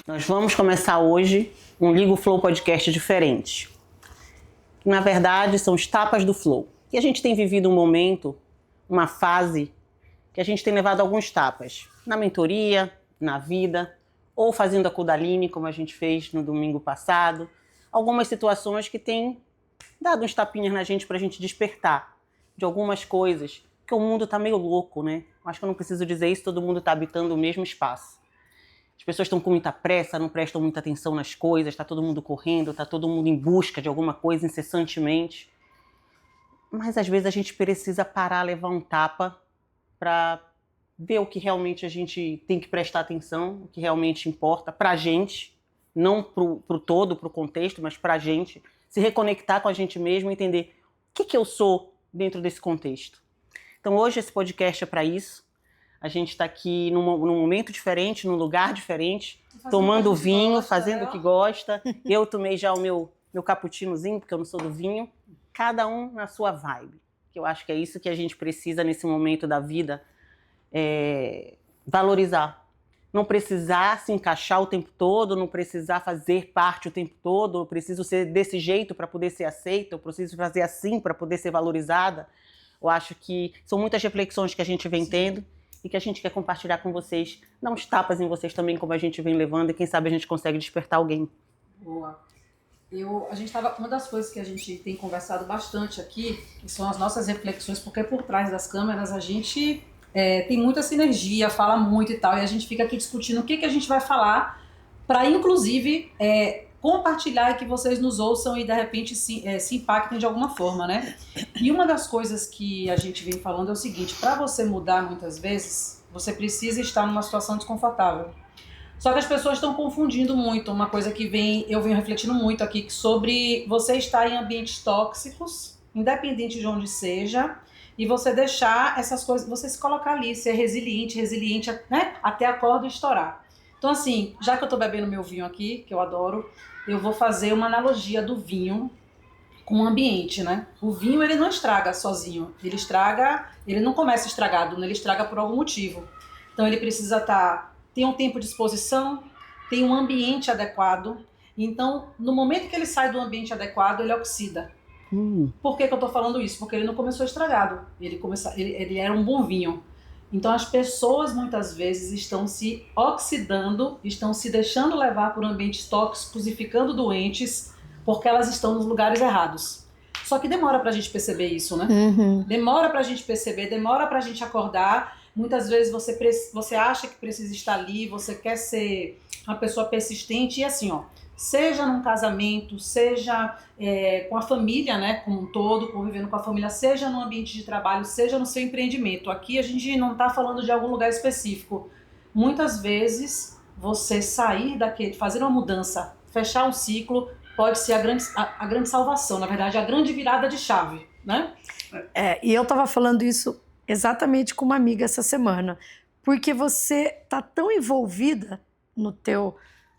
Nós vamos começar hoje um Liga o Flow podcast diferente. Na verdade, são os tapas do Flow. E a gente tem vivido um momento, uma fase, que a gente tem levado alguns tapas. Na mentoria, na vida, ou fazendo a Kundalini, como a gente fez no domingo passado. Algumas situações que têm dado uns tapinhas na gente pra gente despertar de algumas coisas. Porque o mundo tá meio louco, né? Acho que eu não preciso dizer isso, todo mundo tá habitando o mesmo espaço. As pessoas estão com muita pressa, não prestam muita atenção nas coisas, está todo mundo correndo, está todo mundo em busca de alguma coisa incessantemente. Mas às vezes a gente precisa parar, levar um tapa para ver o que realmente a gente tem que prestar atenção, o que realmente importa para a gente, não para o todo, para o contexto, mas para a gente, se reconectar com a gente mesmo e entender o que eu sou dentro desse contexto. Então hoje esse podcast é para isso. A gente está aqui num momento diferente, num lugar diferente, tomando vinho, fazendo o que gosta. Eu tomei já o meu cappuccinozinho, porque eu não sou do vinho. Cada um na sua vibe. Que eu acho que é isso que a gente precisa nesse momento da vida, valorizar. Não precisar se encaixar o tempo todo, não precisar fazer parte o tempo todo. Eu preciso ser desse jeito para poder ser aceita, eu preciso fazer assim para poder ser valorizada. Eu acho que são muitas reflexões que a gente vem tendo e que a gente quer compartilhar com vocês, dar uns tapas em vocês também, como a gente vem levando, e quem sabe a gente consegue despertar alguém. Boa. Uma das coisas que a gente tem conversado bastante aqui, que são as nossas reflexões, porque por trás das câmeras a gente tem muita sinergia, fala muito e tal, e a gente fica aqui discutindo o que a gente vai falar para, inclusive, compartilhar e que vocês nos ouçam e, de repente, se impactem de alguma forma, né? E uma das coisas que a gente vem falando é o seguinte: para você mudar, muitas vezes, você precisa estar numa situação desconfortável. Só que as pessoas estão confundindo muito uma coisa que eu venho refletindo muito aqui sobre você estar em ambientes tóxicos, independente de onde seja, e você deixar essas coisas, você se colocar ali, ser resiliente, né? Até a corda estourar. Então, assim, já que eu tô bebendo meu vinho aqui, que eu adoro, eu vou fazer uma analogia do vinho com o ambiente, né? O vinho, ele não estraga sozinho. Ele não começa estragado, né? Ele estraga por algum motivo. Então, ele precisa ter um tempo de exposição, tem um ambiente adequado. Então, no momento que ele sai do ambiente adequado, ele oxida. Por que eu tô falando isso? Porque ele não começou estragado. Ele era um bom vinho. Então as pessoas muitas vezes estão se oxidando, estão se deixando levar por ambientes tóxicos e ficando doentes porque elas estão nos lugares errados. Só que demora pra gente perceber isso, né? Demora pra gente perceber, demora pra gente acordar. Muitas vezes você acha que precisa estar ali, você quer ser uma pessoa persistente e assim, ó, seja num casamento, seja com a família, né, como um todo, convivendo com a família, seja no ambiente de trabalho, seja no seu empreendimento. Aqui a gente não está falando de algum lugar específico. Muitas vezes você sair daquele, fazer uma mudança, fechar um ciclo, pode ser a grande salvação, na verdade, a grande virada de chave, né? E eu estava falando isso exatamente com uma amiga essa semana, porque você está tão envolvida no teu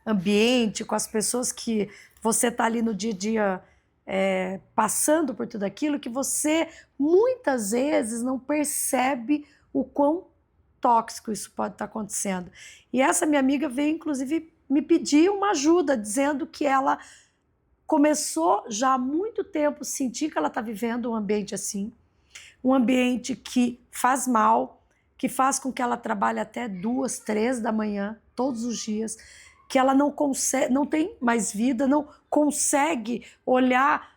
ambiente, com as pessoas que você está ali no dia a dia passando por tudo aquilo, que você muitas vezes não percebe o quão tóxico isso pode estar acontecendo. E essa minha amiga veio, inclusive, me pedir uma ajuda, dizendo que ela começou já há muito tempo a sentir que ela está vivendo um ambiente assim, um ambiente que faz mal, que faz com que ela trabalhe até 2, 3 da manhã, todos os dias, que ela não consegue, não tem mais vida, não consegue olhar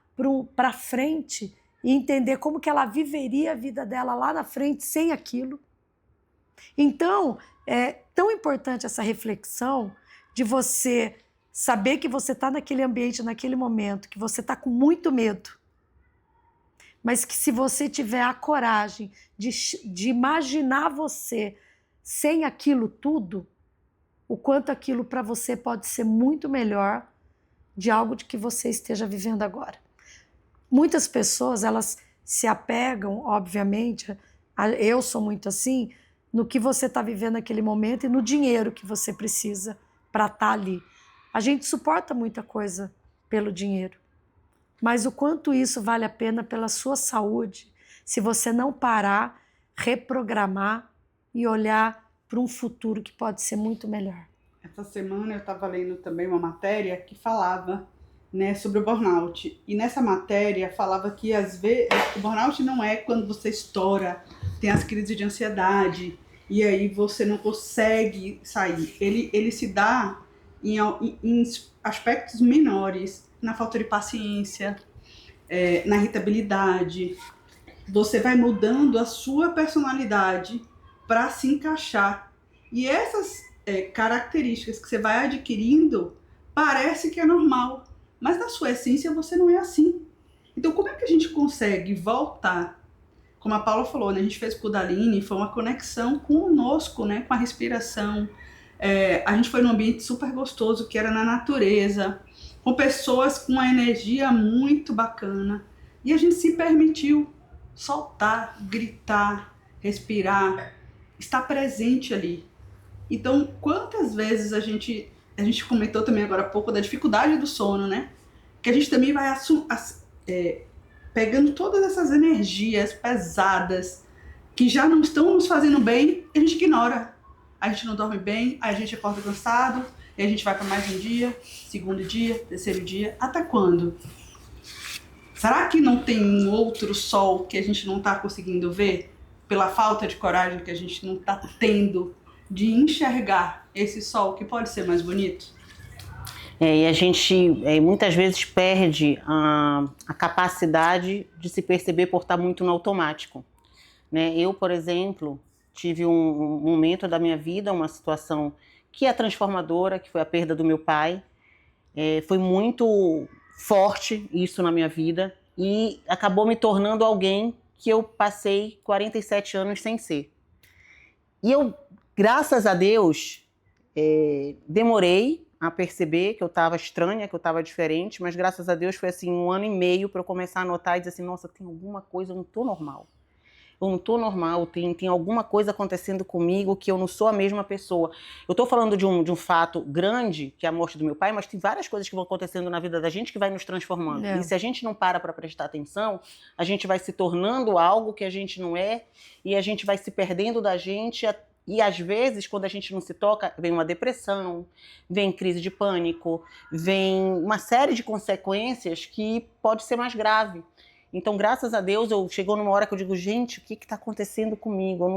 para frente e entender como que ela viveria a vida dela lá na frente sem aquilo. Então, é tão importante essa reflexão de você saber que você está naquele ambiente, naquele momento, que você está com muito medo, mas que se você tiver a coragem de imaginar você sem aquilo tudo, o quanto aquilo para você pode ser muito melhor de algo de que você esteja vivendo agora. Muitas pessoas, elas se apegam, obviamente, eu sou muito assim, no que você está vivendo naquele momento e no dinheiro que você precisa para estar ali. A gente suporta muita coisa pelo dinheiro, mas o quanto isso vale a pena pela sua saúde, se você não parar, reprogramar e olhar para um futuro que pode ser muito melhor. essa semana eu estava lendo também uma matéria que falava, né, sobre o burnout. E nessa matéria falava que às vezes o burnout não é quando você estoura, tem as crises de ansiedade e aí você não consegue sair. Ele se dá em aspectos menores, na falta de paciência, na irritabilidade. Você vai mudando a sua personalidade para se encaixar. E essas características que você vai adquirindo, parece que é normal, mas na sua essência você não é assim. Então como é que a gente consegue voltar? Como a Paula falou, né? A gente fez Kundalini, foi uma conexão conosco, né? Com a respiração. A gente foi num ambiente super gostoso, que era na natureza, com pessoas com uma energia muito bacana. E a gente se permitiu soltar, gritar, respirar, estar presente ali. Então, quantas vezes a gente comentou também agora há pouco da dificuldade do sono, né? Que a gente também vai pegando todas essas energias pesadas que já não estão nos fazendo bem, e a gente ignora. A gente não dorme bem, aí a gente acorda cansado, e a gente vai para mais um dia, segundo dia, terceiro dia. Até quando? Será que não tem um outro sol que a gente não está conseguindo ver? Pela falta de coragem que a gente não está tendo de enxergar esse sol que pode ser mais bonito? E a gente muitas vezes perde a capacidade de se perceber por estar muito no automático, né? Eu, por exemplo, tive um momento da minha vida, uma situação que é transformadora, que foi a perda do meu pai. Foi muito forte isso na minha vida e acabou me tornando alguém que eu passei 47 anos sem ser. E eu, graças a Deus, demorei a perceber que eu estava estranha, que eu estava diferente, mas graças a Deus foi assim 1 ano e meio para eu começar a notar e dizer assim, nossa, tem alguma coisa, eu não estou normal. Eu não estou normal, tem alguma coisa acontecendo comigo que eu não sou a mesma pessoa. Eu estou falando de um fato grande, que é a morte do meu pai, mas tem várias coisas que vão acontecendo na vida da gente que vai nos transformando. E se a gente não para prestar atenção, a gente vai se tornando algo que a gente não é, e a gente vai se perdendo da gente. E às vezes, quando a gente não se toca, vem uma depressão, vem crise de pânico, vem uma série de consequências que pode ser mais grave. Então, graças a Deus, chegou numa hora que eu digo, gente, o que está acontecendo comigo?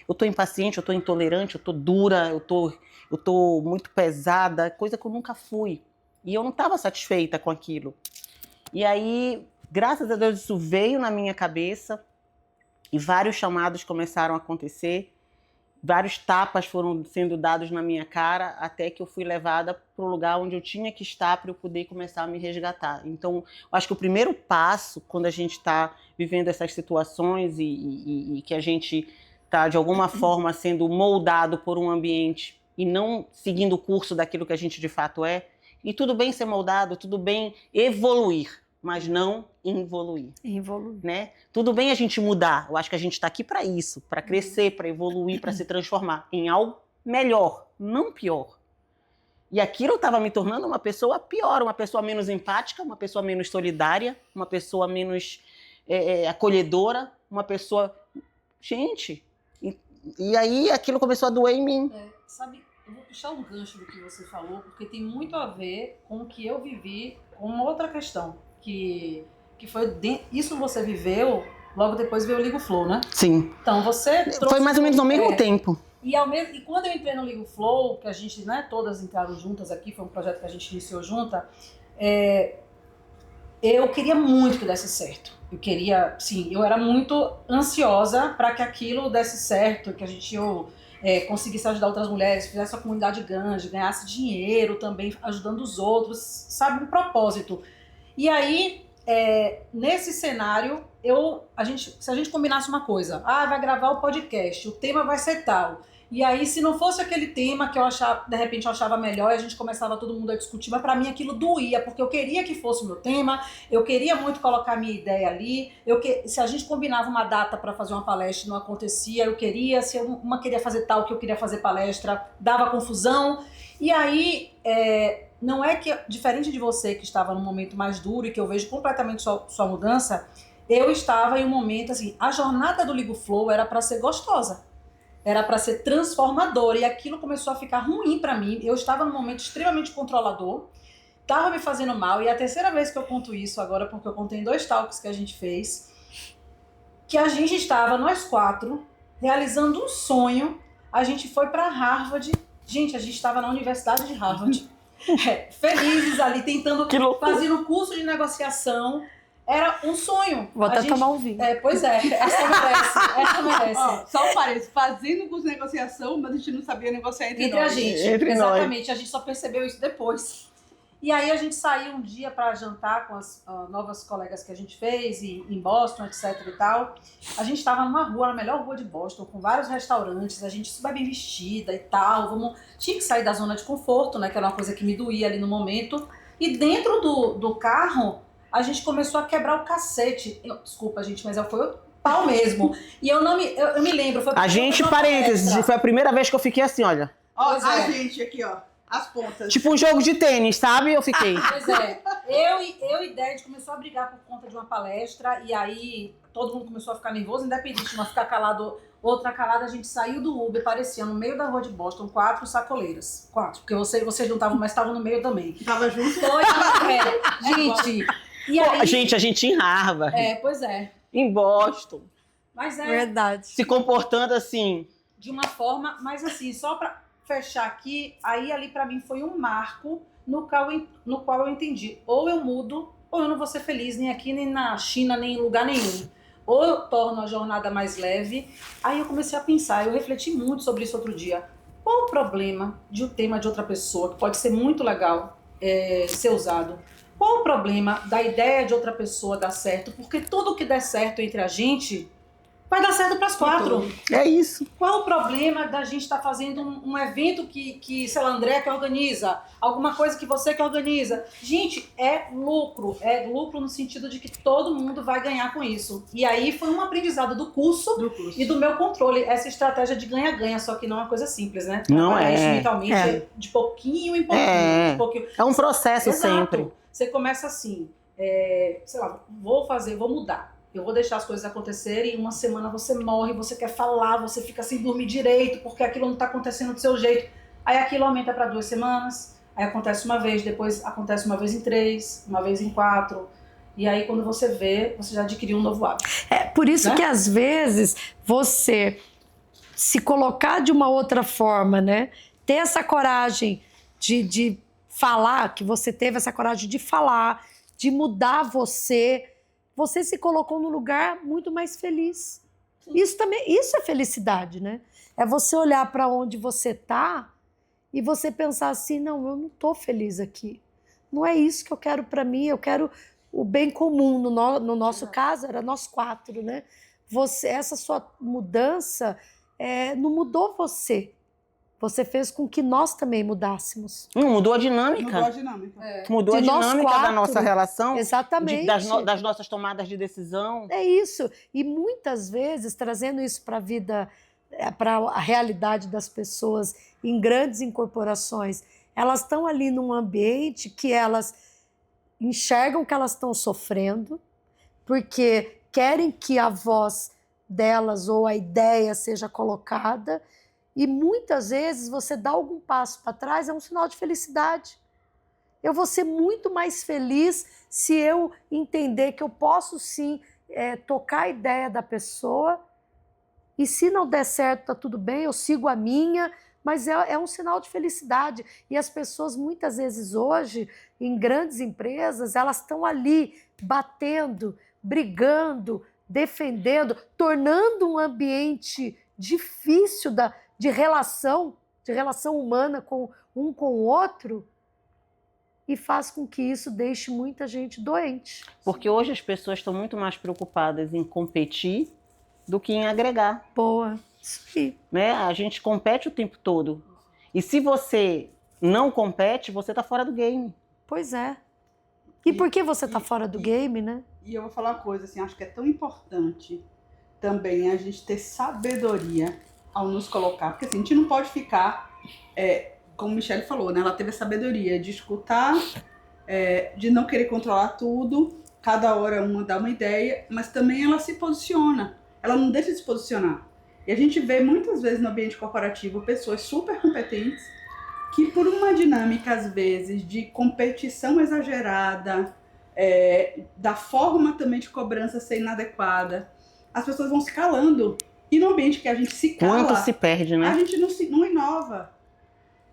Eu tô impaciente, eu tô intolerante, eu tô dura, eu tô muito pesada, coisa que eu nunca fui. E eu não estava satisfeita com aquilo. E aí, graças a Deus, isso veio na minha cabeça e vários chamados começaram a acontecer. Vários tapas foram sendo dados na minha cara até que eu fui levada para o lugar onde eu tinha que estar para eu poder começar a me resgatar. Então, eu acho que o primeiro passo, quando a gente está vivendo essas situações e que a gente está, de alguma forma, sendo moldado por um ambiente e não seguindo o curso daquilo que a gente de fato é, e tudo bem ser moldado, tudo bem evoluir, mas não involuir. Né? Tudo bem a gente mudar. Eu acho que a gente está aqui para isso, para crescer, para evoluir, para se transformar em algo melhor, não pior. E aquilo estava me tornando uma pessoa pior, uma pessoa menos empática, uma pessoa menos solidária, uma pessoa menos acolhedora, uma pessoa... Gente, e aí aquilo começou a doer em mim. Sabe, eu vou puxar um gancho do que você falou, porque tem muito a ver com o que eu vivi, com uma outra questão. Que foi isso você viveu, logo depois veio o Ligo Flow, né? Sim. Então você trouxe... Foi mais ou menos ao mesmo tempo. E quando eu entrei no Ligo Flow, que a gente, né, todas entraram juntas aqui, foi um projeto que a gente iniciou junta, eu queria muito que desse certo. Eu era muito ansiosa para que aquilo desse certo, que a gente conseguisse ajudar outras mulheres, fizesse a comunidade grande, ganhasse dinheiro também, ajudando os outros, sabe, um propósito. E aí, nesse cenário, se a gente combinasse uma coisa, vai gravar o podcast, o tema vai ser tal. E aí, se não fosse aquele tema que de repente eu achava melhor, e a gente começava todo mundo a discutir, mas pra mim aquilo doía, porque eu queria que fosse o meu tema, eu queria muito colocar a minha ideia ali, se a gente combinava uma data para fazer uma palestra e não acontecia, se uma queria fazer tal, que eu queria fazer palestra, dava confusão. E aí, não é que, diferente de você que estava num momento mais duro e que eu vejo completamente sua mudança, eu estava em um momento assim, a jornada do Ligo Flow era para ser gostosa. era para ser transformador, e aquilo começou a ficar ruim para mim. Eu estava num momento extremamente controlador, estava me fazendo mal, e é a terceira vez que eu conto isso agora, porque eu contei em 2 talks que a gente fez, que a gente estava, nós 4, realizando um sonho. A gente foi para Harvard. Gente, a gente estava na Universidade de Harvard, felizes ali, tentando fazer um curso de negociação. Era um sonho. Vou até tomar um vinho. Pois é, essa merece. Ó, só um parênteses, fazendo curso de negociação, mas a gente não sabia negociar entre a nós. gente. Exatamente, a gente só percebeu isso depois. E aí a gente saiu um dia para jantar com as novas colegas que a gente fez em Boston, etc e tal. A gente estava numa rua, na melhor rua de Boston, com vários restaurantes, a gente super bem vestida e tal. Tinha que sair da zona de conforto, né, que era uma coisa que me doía ali no momento. E dentro do carro, a gente começou a quebrar o cacete. Desculpa, gente, mas foi o pau mesmo. E eu me lembro. Foi a gente, parênteses, foi a primeira vez que eu fiquei assim, olha. Ó, a gente aqui, ó. As pontas. Tipo um jogo de tênis, sabe? Eu fiquei. Pois é. Eu e Ded começou a brigar por conta de uma palestra, e aí todo mundo começou a ficar nervoso, independente de uma ficar calado, outra calada. A gente saiu do Uber, parecia no meio da rua de Boston, 4 sacoleiras. 4, porque vocês não estavam, mas estavam no meio também. Tava junto? Foi, gente. E aí, Pô, gente, a gente em Harvard. Pois é. Em Boston. Mas Verdade. Se comportando assim. De uma forma, mas assim, só pra fechar aqui, aí ali pra mim foi um marco no qual eu entendi. Ou eu mudo, ou eu não vou ser feliz nem aqui, nem na China, nem em lugar nenhum. Ou eu torno a jornada mais leve. Aí eu comecei a pensar, eu refleti muito sobre isso outro dia. Qual o problema de um tema de outra pessoa, que pode ser muito legal ser usado? Qual o problema da ideia de outra pessoa dar certo? Porque tudo que der certo entre a gente vai dar certo para as 4. É isso. Qual o problema da gente estar fazendo um evento que, sei lá, André que organiza, alguma coisa que você que organiza? Gente, é lucro no sentido de que todo mundo vai ganhar com isso. E aí foi um aprendizado do curso e do meu controle, essa estratégia de ganha-ganha, só que não é uma coisa simples, né? Não é. Isso mentalmente de pouquinho em pouquinho. É. De pouquinho. É um processo. Exato. Sempre. Você começa assim, sei lá, vou mudar. Eu vou deixar as coisas acontecerem, e uma semana você morre, você quer falar, você fica sem dormir direito, porque aquilo não está acontecendo do seu jeito. Aí aquilo aumenta para 2 semanas, aí acontece uma vez, depois acontece uma vez em 3, uma vez em 4. E aí quando você vê, você já adquiriu um novo hábito. Por isso, né? Que às vezes você se colocar de uma outra forma, né? Ter essa coragem de falar, que você teve essa coragem de falar, de mudar você se colocou num lugar muito mais feliz. Isso é felicidade, né? É você olhar para onde você tá e você pensar assim, não, eu não tô feliz aqui. Não é isso que eu quero para mim, eu quero o bem comum. No nosso caso, era nós 4, né? Essa sua mudança não mudou você. Você fez com que nós também mudássemos. Mudou a dinâmica. Mudou a dinâmica. Mudou a dinâmica da nossa relação. Exatamente. Das nossas tomadas de decisão. É isso. E muitas vezes, trazendo isso para a vida, para a realidade das pessoas em grandes incorporações, elas estão ali num ambiente que elas enxergam que elas estão sofrendo, porque querem que a voz delas ou a ideia seja colocada. E muitas vezes você dá algum passo para trás, é um sinal de felicidade. Eu vou ser muito mais feliz se eu entender que eu posso sim tocar a ideia da pessoa, e se não der certo, tá tudo bem, eu sigo a minha, mas é um sinal de felicidade. E as pessoas muitas vezes hoje, em grandes empresas, elas estão ali batendo, brigando, defendendo, tornando um ambiente difícil de relação humana com o outro, e faz com que isso deixe muita gente doente. Porque hoje as pessoas estão muito mais preocupadas em competir do que em agregar. Boa, isso aí. Né? A gente compete o tempo todo. E se você não compete, você está fora do game. Pois é. E por que você está fora do game, né? E eu vou falar uma coisa, assim, acho que é tão importante também a gente ter sabedoria ao nos colocar, porque assim, a gente não pode ficar, como Michelle falou, né? Ela teve a sabedoria de escutar, de não querer controlar tudo, cada hora uma dá uma ideia, mas também ela se posiciona, ela não deixa de se posicionar. E a gente vê muitas vezes no ambiente corporativo pessoas super competentes que, por uma dinâmica, às vezes, de competição exagerada, da forma também de cobrança ser inadequada, as pessoas vão se calando. E no ambiente que a gente se cala, Quanto se perde, né? a gente não inova.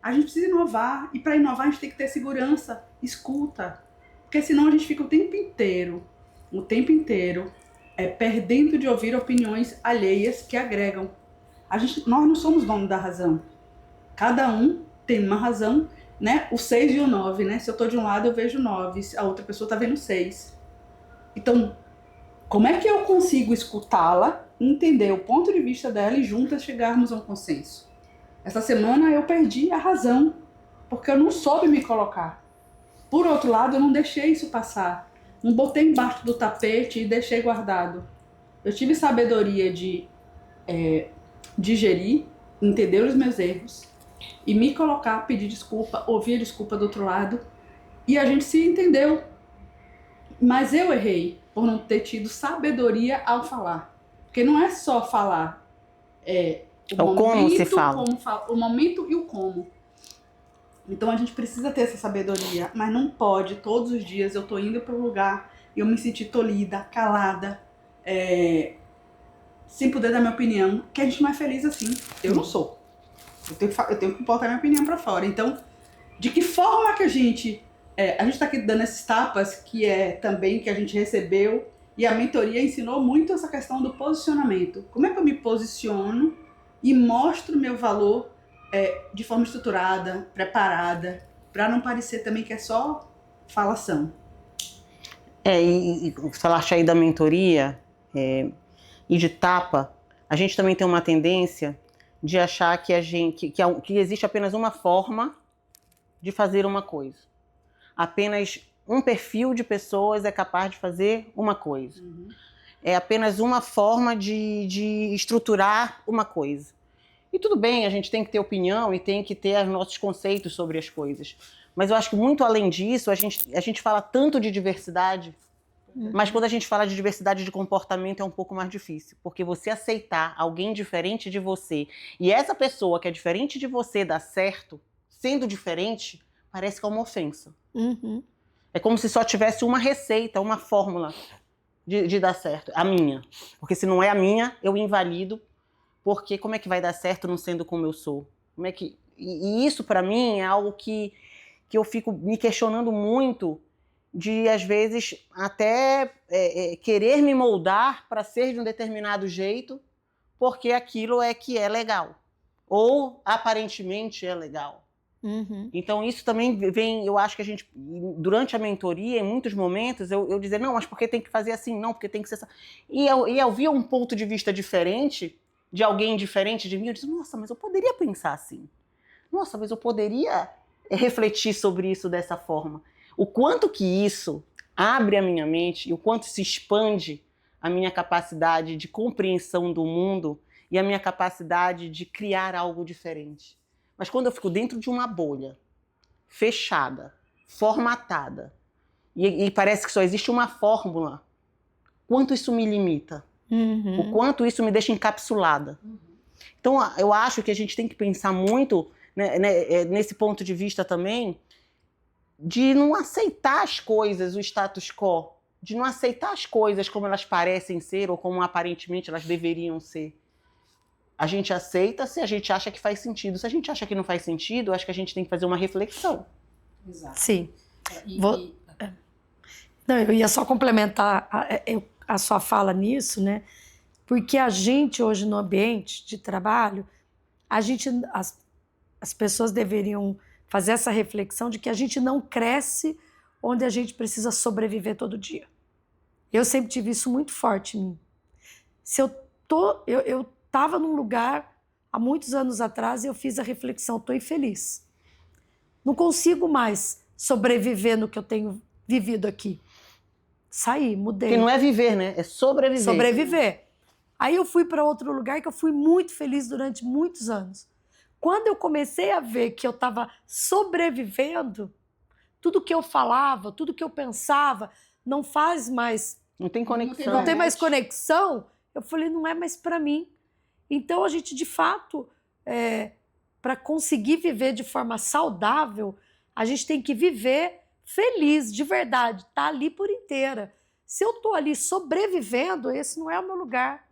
A gente precisa inovar. E para inovar, a gente tem que ter segurança, escuta. Porque senão a gente fica o tempo inteiro, perdendo de ouvir opiniões alheias que agregam. Nós não somos donos da razão. Cada um tem uma razão, né? O 6 e o 9, né? Se eu tô de um lado, eu vejo 9. A outra pessoa tá vendo 6. Então, como é que eu consigo escutá-la, entender o ponto de vista dela e juntas chegarmos a um consenso? Essa semana eu perdi a razão, porque eu não soube me colocar. Por outro lado, eu não deixei isso passar. Não botei embaixo do tapete e deixei guardado. Eu tive sabedoria de digerir, entender os meus erros e me colocar, pedir desculpa, ouvir a desculpa do outro lado. E a gente se entendeu. Mas eu errei por não ter tido sabedoria ao falar. Porque não é só falar. O como se fala. O momento e o como. Então a gente precisa ter essa sabedoria. Mas não pode, todos os dias eu tô indo para um lugar e eu me sentir tolhida, calada, sem poder dar minha opinião, que a gente não é feliz assim. Eu não sou. Eu tenho que botar minha opinião para fora. Então, de que forma que a gente tá aqui dando esses tapas, que é também que a gente recebeu, e a mentoria ensinou muito essa questão do posicionamento. Como é que eu me posiciono e mostro meu valor de forma estruturada, preparada, para não parecer também que é só falação. E falaste aí da mentoria e de tapa, a gente também tem uma tendência de achar que existe apenas uma forma de fazer uma coisa. Apenas um perfil de pessoas é capaz de fazer uma coisa. Uhum. É apenas uma forma de estruturar uma coisa. E tudo bem, a gente tem que ter opinião e tem que ter os nossos conceitos sobre as coisas. Mas eu acho que muito além disso, a gente fala tanto de diversidade, mas quando a gente fala de diversidade de comportamento é um pouco mais difícil. Porque você aceitar alguém diferente de você e essa pessoa que é diferente de você dar certo, sendo diferente, parece que é uma ofensa. Uhum. É como se só tivesse uma receita, uma fórmula de dar certo. A minha. Porque se não é a minha, eu invalido. Porque como é que vai dar certo não sendo como eu sou? Como é que... E isso, para mim, é algo que eu fico me questionando muito, de, às vezes, até querer me moldar para ser de um determinado jeito, porque aquilo é que é legal. Ou, aparentemente, é legal. Uhum. Então, isso também vem... Eu acho que a gente, durante a mentoria, em muitos momentos, eu dizer, não, mas por que tem que fazer assim? Não, porque tem que ser assim. E eu via um ponto de vista diferente, de alguém diferente de mim, eu disse, nossa, mas eu poderia pensar assim. Nossa, mas eu poderia refletir sobre isso dessa forma. O quanto que isso abre a minha mente e o quanto se expande a minha capacidade de compreensão do mundo e a minha capacidade de criar algo diferente. Mas quando eu fico dentro de uma bolha, fechada, formatada, e parece que só existe uma fórmula, quanto isso me limita? Uhum. O quanto isso me deixa encapsulada. Uhum. Então, eu acho que a gente tem que pensar muito, né, nesse ponto de vista também, de não aceitar as coisas, o status quo, de não aceitar as coisas como elas parecem ser ou como aparentemente elas deveriam ser. A gente aceita se a gente acha que faz sentido. Se a gente acha que não faz sentido, eu acho que a gente tem que fazer uma reflexão. Exato. Sim. Não, eu ia só complementar a sua fala nisso, né? Porque a gente hoje no ambiente de trabalho, as pessoas deveriam fazer essa reflexão de que a gente não cresce onde a gente precisa sobreviver todo dia. Eu sempre tive isso muito forte em mim. Se eu estava num lugar há muitos anos atrás e eu fiz a reflexão, estou infeliz. Não consigo mais sobreviver no que eu tenho vivido aqui. Saí, mudei. Que não é viver, né? É sobreviver. Sobreviver. Aí eu fui para outro lugar que eu fui muito feliz durante muitos anos. Quando eu comecei a ver que eu estava sobrevivendo, tudo que eu falava, tudo que eu pensava, não faz mais... Não tem conexão. Não tem mais conexão. Eu falei, não é mais para mim. Então, a gente, de fato, para conseguir viver de forma saudável, a gente tem que viver feliz, de verdade, tá ali por inteira. Se eu tô ali sobrevivendo, esse não é o meu lugar.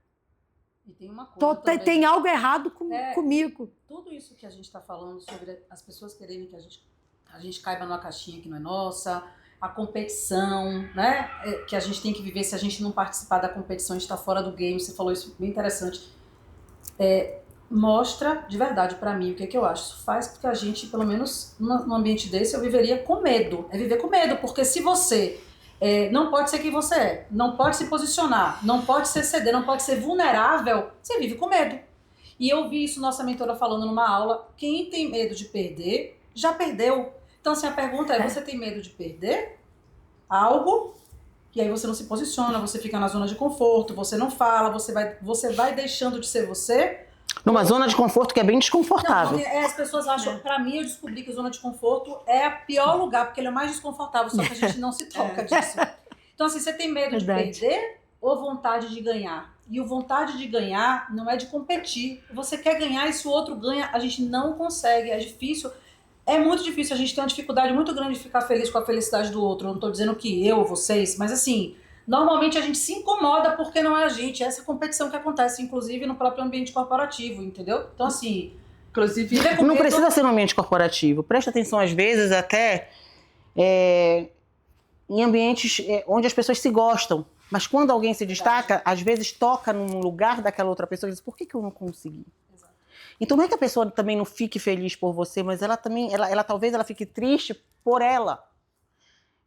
E tem uma coisa também, Tem algo errado comigo. tudo isso que a gente está falando sobre as pessoas quererem que a gente caiba numa caixinha que não é nossa, a competição, né? Que a gente tem que viver, se a gente não participar da competição, a gente está fora do game. Você falou isso bem interessante. Mostra de verdade pra mim o que é que eu acho. Isso faz com que a gente, pelo menos num ambiente desse, eu viveria com medo. É viver com medo, porque se você não pode ser quem você é, não pode se posicionar, não pode ser ceder, não pode ser vulnerável, você vive com medo. E eu vi isso nossa mentora falando numa aula, quem tem medo de perder, já perdeu. Então assim, a pergunta é, você tem medo de perder algo? E aí você não se posiciona, você fica na zona de conforto, você não fala, você vai deixando de ser você. Numa zona de conforto que é bem desconfortável. Não, as pessoas acham, pra mim eu descobri que a zona de conforto é o pior lugar, porque ele é o mais desconfortável, só que a gente não se toca disso. Então assim, você tem medo Verdade. de perder ou vontade de ganhar? E o vontade de ganhar não é de competir. Você quer ganhar e se o outro ganha, a gente não consegue, é difícil. É muito difícil, a gente tem uma dificuldade muito grande de ficar feliz com a felicidade do outro. Eu não tô dizendo que eu ou vocês, mas assim, normalmente a gente se incomoda porque não é a gente. Essa competição que acontece, inclusive, no próprio ambiente corporativo, entendeu? Então, assim, Inclusive, viver com Não medo- precisa ser no ambiente corporativo. Presta atenção, às vezes, até em ambientes onde as pessoas se gostam. Mas quando alguém se destaca, às vezes toca num lugar daquela outra pessoa e diz, por que eu não consegui? Exato. Então não é que a pessoa também não fique feliz por você, mas ela também, talvez ela fique triste por ela.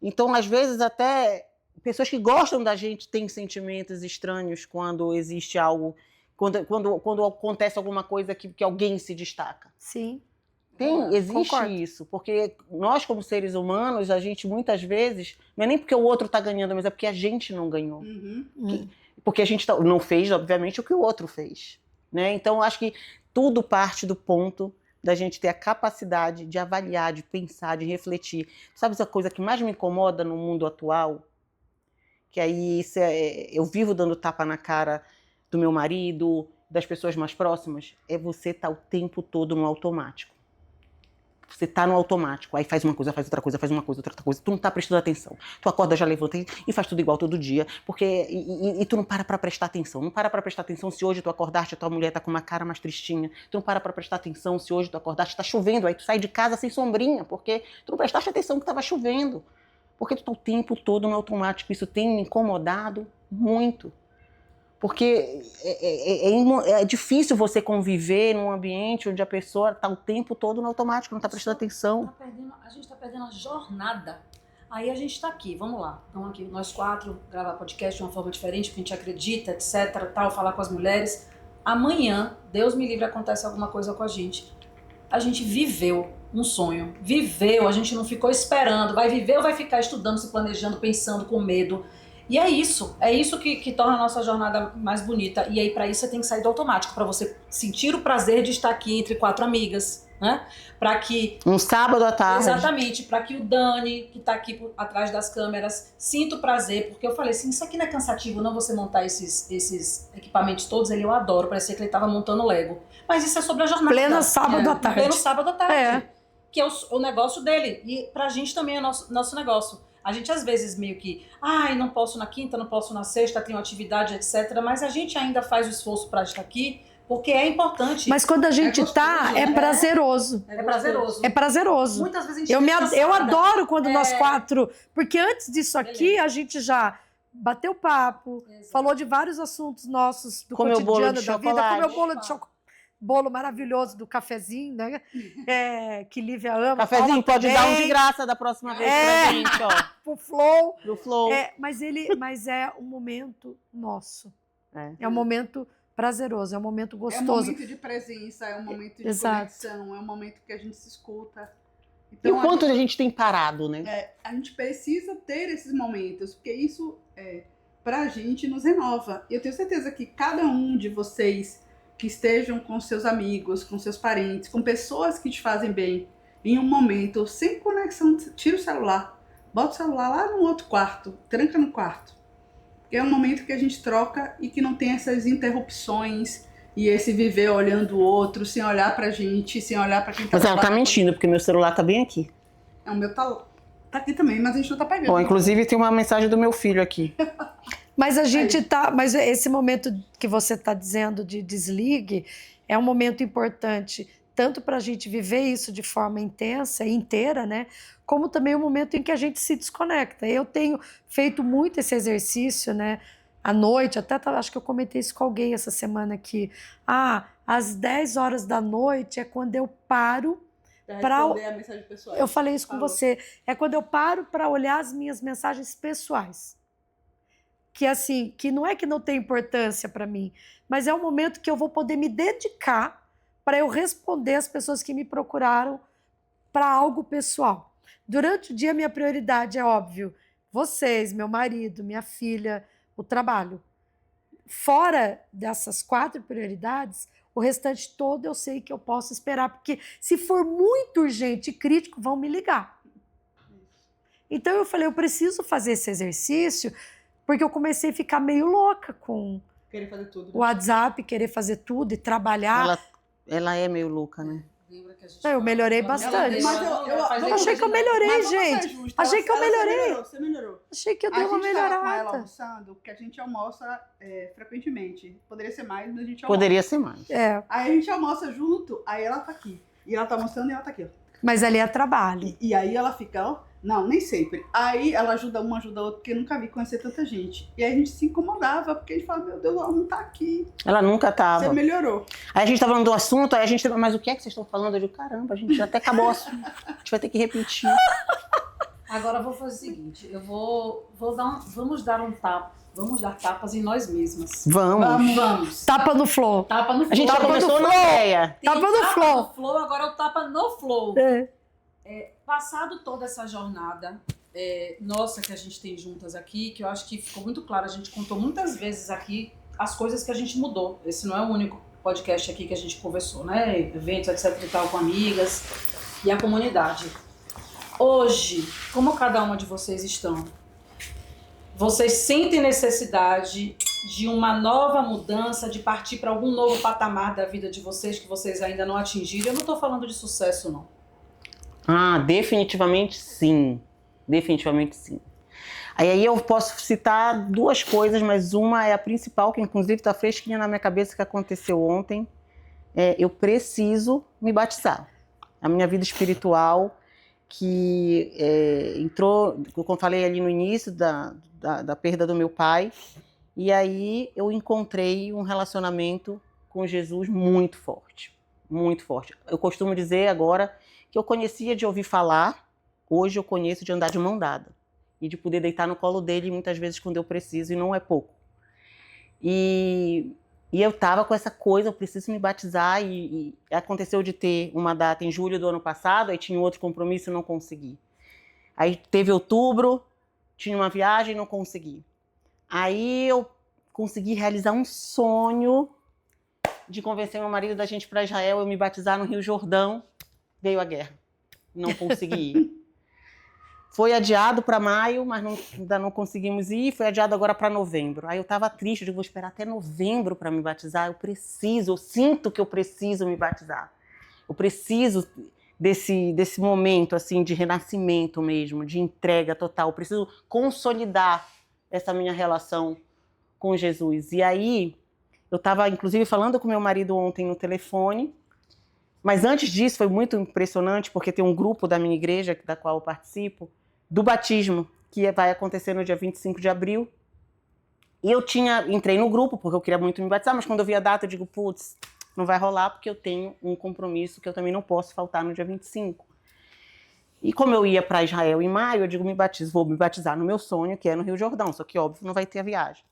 Então, às vezes, até pessoas que gostam da gente têm sentimentos estranhos quando existe algo, quando acontece alguma coisa que alguém se destaca. Sim. Existe Concordo. isso, porque nós, como seres humanos, a gente muitas vezes, não é nem porque o outro está ganhando, mas é porque a gente não ganhou. Porque a gente não fez, obviamente, o que o outro fez. Né? Então, acho que tudo parte do ponto da gente ter a capacidade de avaliar, de pensar, de refletir. Sabe essa coisa que mais me incomoda no mundo atual? Que aí eu vivo dando tapa na cara do meu marido, das pessoas mais próximas, é você estar o tempo todo no automático. Você tá no automático, aí faz uma coisa, faz outra coisa, faz uma coisa, outra coisa. Tu não tá prestando atenção. Tu acorda, já levanta e faz tudo igual todo dia. E tu não para pra prestar atenção. Não para pra prestar atenção se hoje tu acordaste e tua mulher tá com uma cara mais tristinha. Tu não para pra prestar atenção se hoje tu acordaste e tá chovendo. Aí tu sai de casa sem sombrinha, porque tu não prestaste atenção que tava chovendo. Porque tu tá o tempo todo no automático. Isso tem me incomodado muito. Porque é difícil você conviver num ambiente onde a pessoa está o tempo todo no automático, não está prestando atenção. A gente está perdendo a jornada. Aí a gente está aqui, vamos lá. Estamos aqui nós quatro, gravar podcast de uma forma diferente, porque a gente acredita, etc, tal, falar com as mulheres. Amanhã, Deus me livre, acontece alguma coisa com a gente. A gente viveu um sonho, a gente não ficou esperando, vai viver ou vai ficar estudando, se planejando, pensando, com medo. E é isso que torna a nossa jornada mais bonita. E aí, para isso, você tem que sair do automático, para você sentir o prazer de estar aqui entre quatro amigas, né? Para que... Um sábado à tarde. Exatamente, para que o Dani, que tá aqui atrás das câmeras, sinta o prazer, porque eu falei assim, isso aqui não é cansativo, não, você montar esses equipamentos todos, eu adoro, parecia que ele tava montando Lego. Mas isso é sobre a jornada. Pleno sábado à tarde. Pleno sábado à tarde. Que é o negócio dele. E pra gente também é nosso negócio. A gente às vezes meio que, não posso na quinta, não posso na sexta, tenho atividade, etc. Mas a gente ainda faz o esforço para estar aqui, porque é importante. Mas quando a gente tá, é prazeroso. É prazeroso. É prazeroso. Muitas vezes a gente Eu adoro quando nós quatro, porque antes disso aqui, a gente já bateu papo, falou de vários assuntos nossos do cotidiano da vida, comeu bolo de chocolate. Bolo maravilhoso do cafezinho, né? Que Lívia ama. Cafezinho, pode dar um de graça da próxima vez pra gente, ó. Pro Flow. Pro Flow. Mas é um momento nosso. É um momento prazeroso, é um momento gostoso. É um momento de presença, é um momento de conexão, é um momento que a gente se escuta. Então, e o quanto a gente tem parado, né? A gente precisa ter esses momentos, porque isso, pra gente, nos renova. E eu tenho certeza que cada um de vocês que estejam com seus amigos, com seus parentes, com pessoas que te fazem bem, em um momento, sem conexão, tira o celular, bota o celular lá no outro quarto, tranca no quarto. É um momento que a gente troca e que não tem essas interrupções E esse viver olhando o outro, sem olhar pra gente, sem olhar pra quem tá Mas ela tá trabalhando. mentindo, porque meu celular tá bem aqui. O meu tá aqui também, mas a gente não tá pegando. Bom, inclusive tem uma mensagem do meu filho aqui. Mas a gente tá. Mas esse momento que você está dizendo de desligue é um momento importante, tanto para a gente viver isso de forma intensa e inteira, né? Como também o momento em que a gente se desconecta. Eu tenho feito muito esse exercício, né? À noite, acho que eu comentei isso com alguém essa semana aqui. Às 10 horas da noite é quando eu paro. Pra responder a mensagem pessoal. Eu falei isso com Falou. você. É quando eu paro para olhar as minhas mensagens pessoais. Que assim, que não é que não tem importância para mim, mas é um momento que eu vou poder me dedicar para eu responder às pessoas que me procuraram para algo pessoal. Durante o dia, minha prioridade é óbvio, vocês, meu marido, minha filha, o trabalho. Fora dessas 4 prioridades, o restante todo eu sei que eu posso esperar, porque se for muito urgente e crítico, vão me ligar. Então eu falei, eu preciso fazer esse exercício, porque eu comecei a ficar meio louca com Querer fazer tudo. o WhatsApp, querer fazer tudo e trabalhar. Ela é meio louca, né? Lembra que a gente Não, eu melhorei falou? bastante. Mas Eu achei que eu melhorei, gente. Achei que eu melhorei. Você melhorou. Achei que eu dei A uma gente tava com ela melhorada. almoçando, porque a gente almoça frequentemente. Poderia ser mais, mas a gente almoça. Poderia ser mais. É, Aí a gente almoça junto, aí ela tá aqui. E ela tá almoçando e ela tá aqui, ó. mas ali é trabalho. E aí ela fica, ó. Não, nem sempre. Aí ela ajuda uma, ajuda a outra, porque eu nunca vi conhecer tanta gente. E aí a gente se incomodava, porque a gente fala, meu Deus, ela não tá aqui. Ela nunca Você tava. melhorou. Aí a gente tá falando do assunto, aí a gente... Mas o que é que vocês estão falando? Eu digo, caramba, a gente já até acabou o assunto. A gente vai ter que repetir. Agora eu vou fazer o seguinte, vamos dar um tapa, vamos dar tapas em nós mesmas. Vamos. Tapa no flow. Tapa no flow. A gente já Tapa no começou na flow. ideia. Tem Tapa no tapa flow. no flow, agora é o tapa no flow. Passado toda essa jornada nossa que a gente tem juntas aqui, que eu acho que ficou muito claro, a gente contou muitas vezes aqui as coisas que a gente mudou. Esse não é o único podcast aqui que a gente conversou, né? Eventos, etc e tal, com amigas e a comunidade. Hoje, como cada uma de vocês estão? Vocês sentem necessidade de uma nova mudança, de partir para algum novo patamar da vida de vocês que vocês ainda não atingiram? Eu não estou falando de sucesso, não. Definitivamente sim. Definitivamente sim. Aí eu posso citar 2 coisas, mas uma é a principal, que inclusive está fresquinha na minha cabeça, que aconteceu ontem. Eu preciso me batizar. A minha vida espiritual, que entrou, como eu falei ali no início, da perda do meu pai, e aí eu encontrei um relacionamento com Jesus muito forte, muito forte. Eu costumo dizer agora que eu conhecia de ouvir falar, hoje eu conheço de andar de mão dada e de poder deitar no colo dele muitas vezes quando eu preciso, e não é pouco. E eu tava com essa coisa, eu preciso me batizar, e aconteceu de ter uma data em julho do ano passado, aí tinha outro compromisso e não consegui. Aí teve outubro, tinha uma viagem e não consegui. Aí eu consegui realizar um sonho de convencer meu marido da gente para Israel, eu me batizar no Rio Jordão. Veio a guerra, não consegui ir. Foi adiado para maio, mas ainda não conseguimos ir. Foi adiado agora para novembro. Aí eu estava triste, eu digo, vou esperar até novembro para me batizar. Eu sinto que eu preciso me batizar. Eu preciso desse momento assim de renascimento mesmo, de entrega total. Eu preciso consolidar essa minha relação com Jesus. E aí, eu estava inclusive falando com meu marido ontem no telefone. Mas antes disso, foi muito impressionante, porque tem um grupo da minha igreja, da qual eu participo, do batismo, que vai acontecer no dia 25 de abril. E eu entrei no grupo, porque eu queria muito me batizar, mas quando eu vi a data, eu digo, putz, não vai rolar, porque eu tenho um compromisso que eu também não posso faltar no dia 25. E como eu ia para Israel em maio, eu digo, vou me batizar no meu sonho, que é no Rio Jordão, só que óbvio não vai ter a viagem.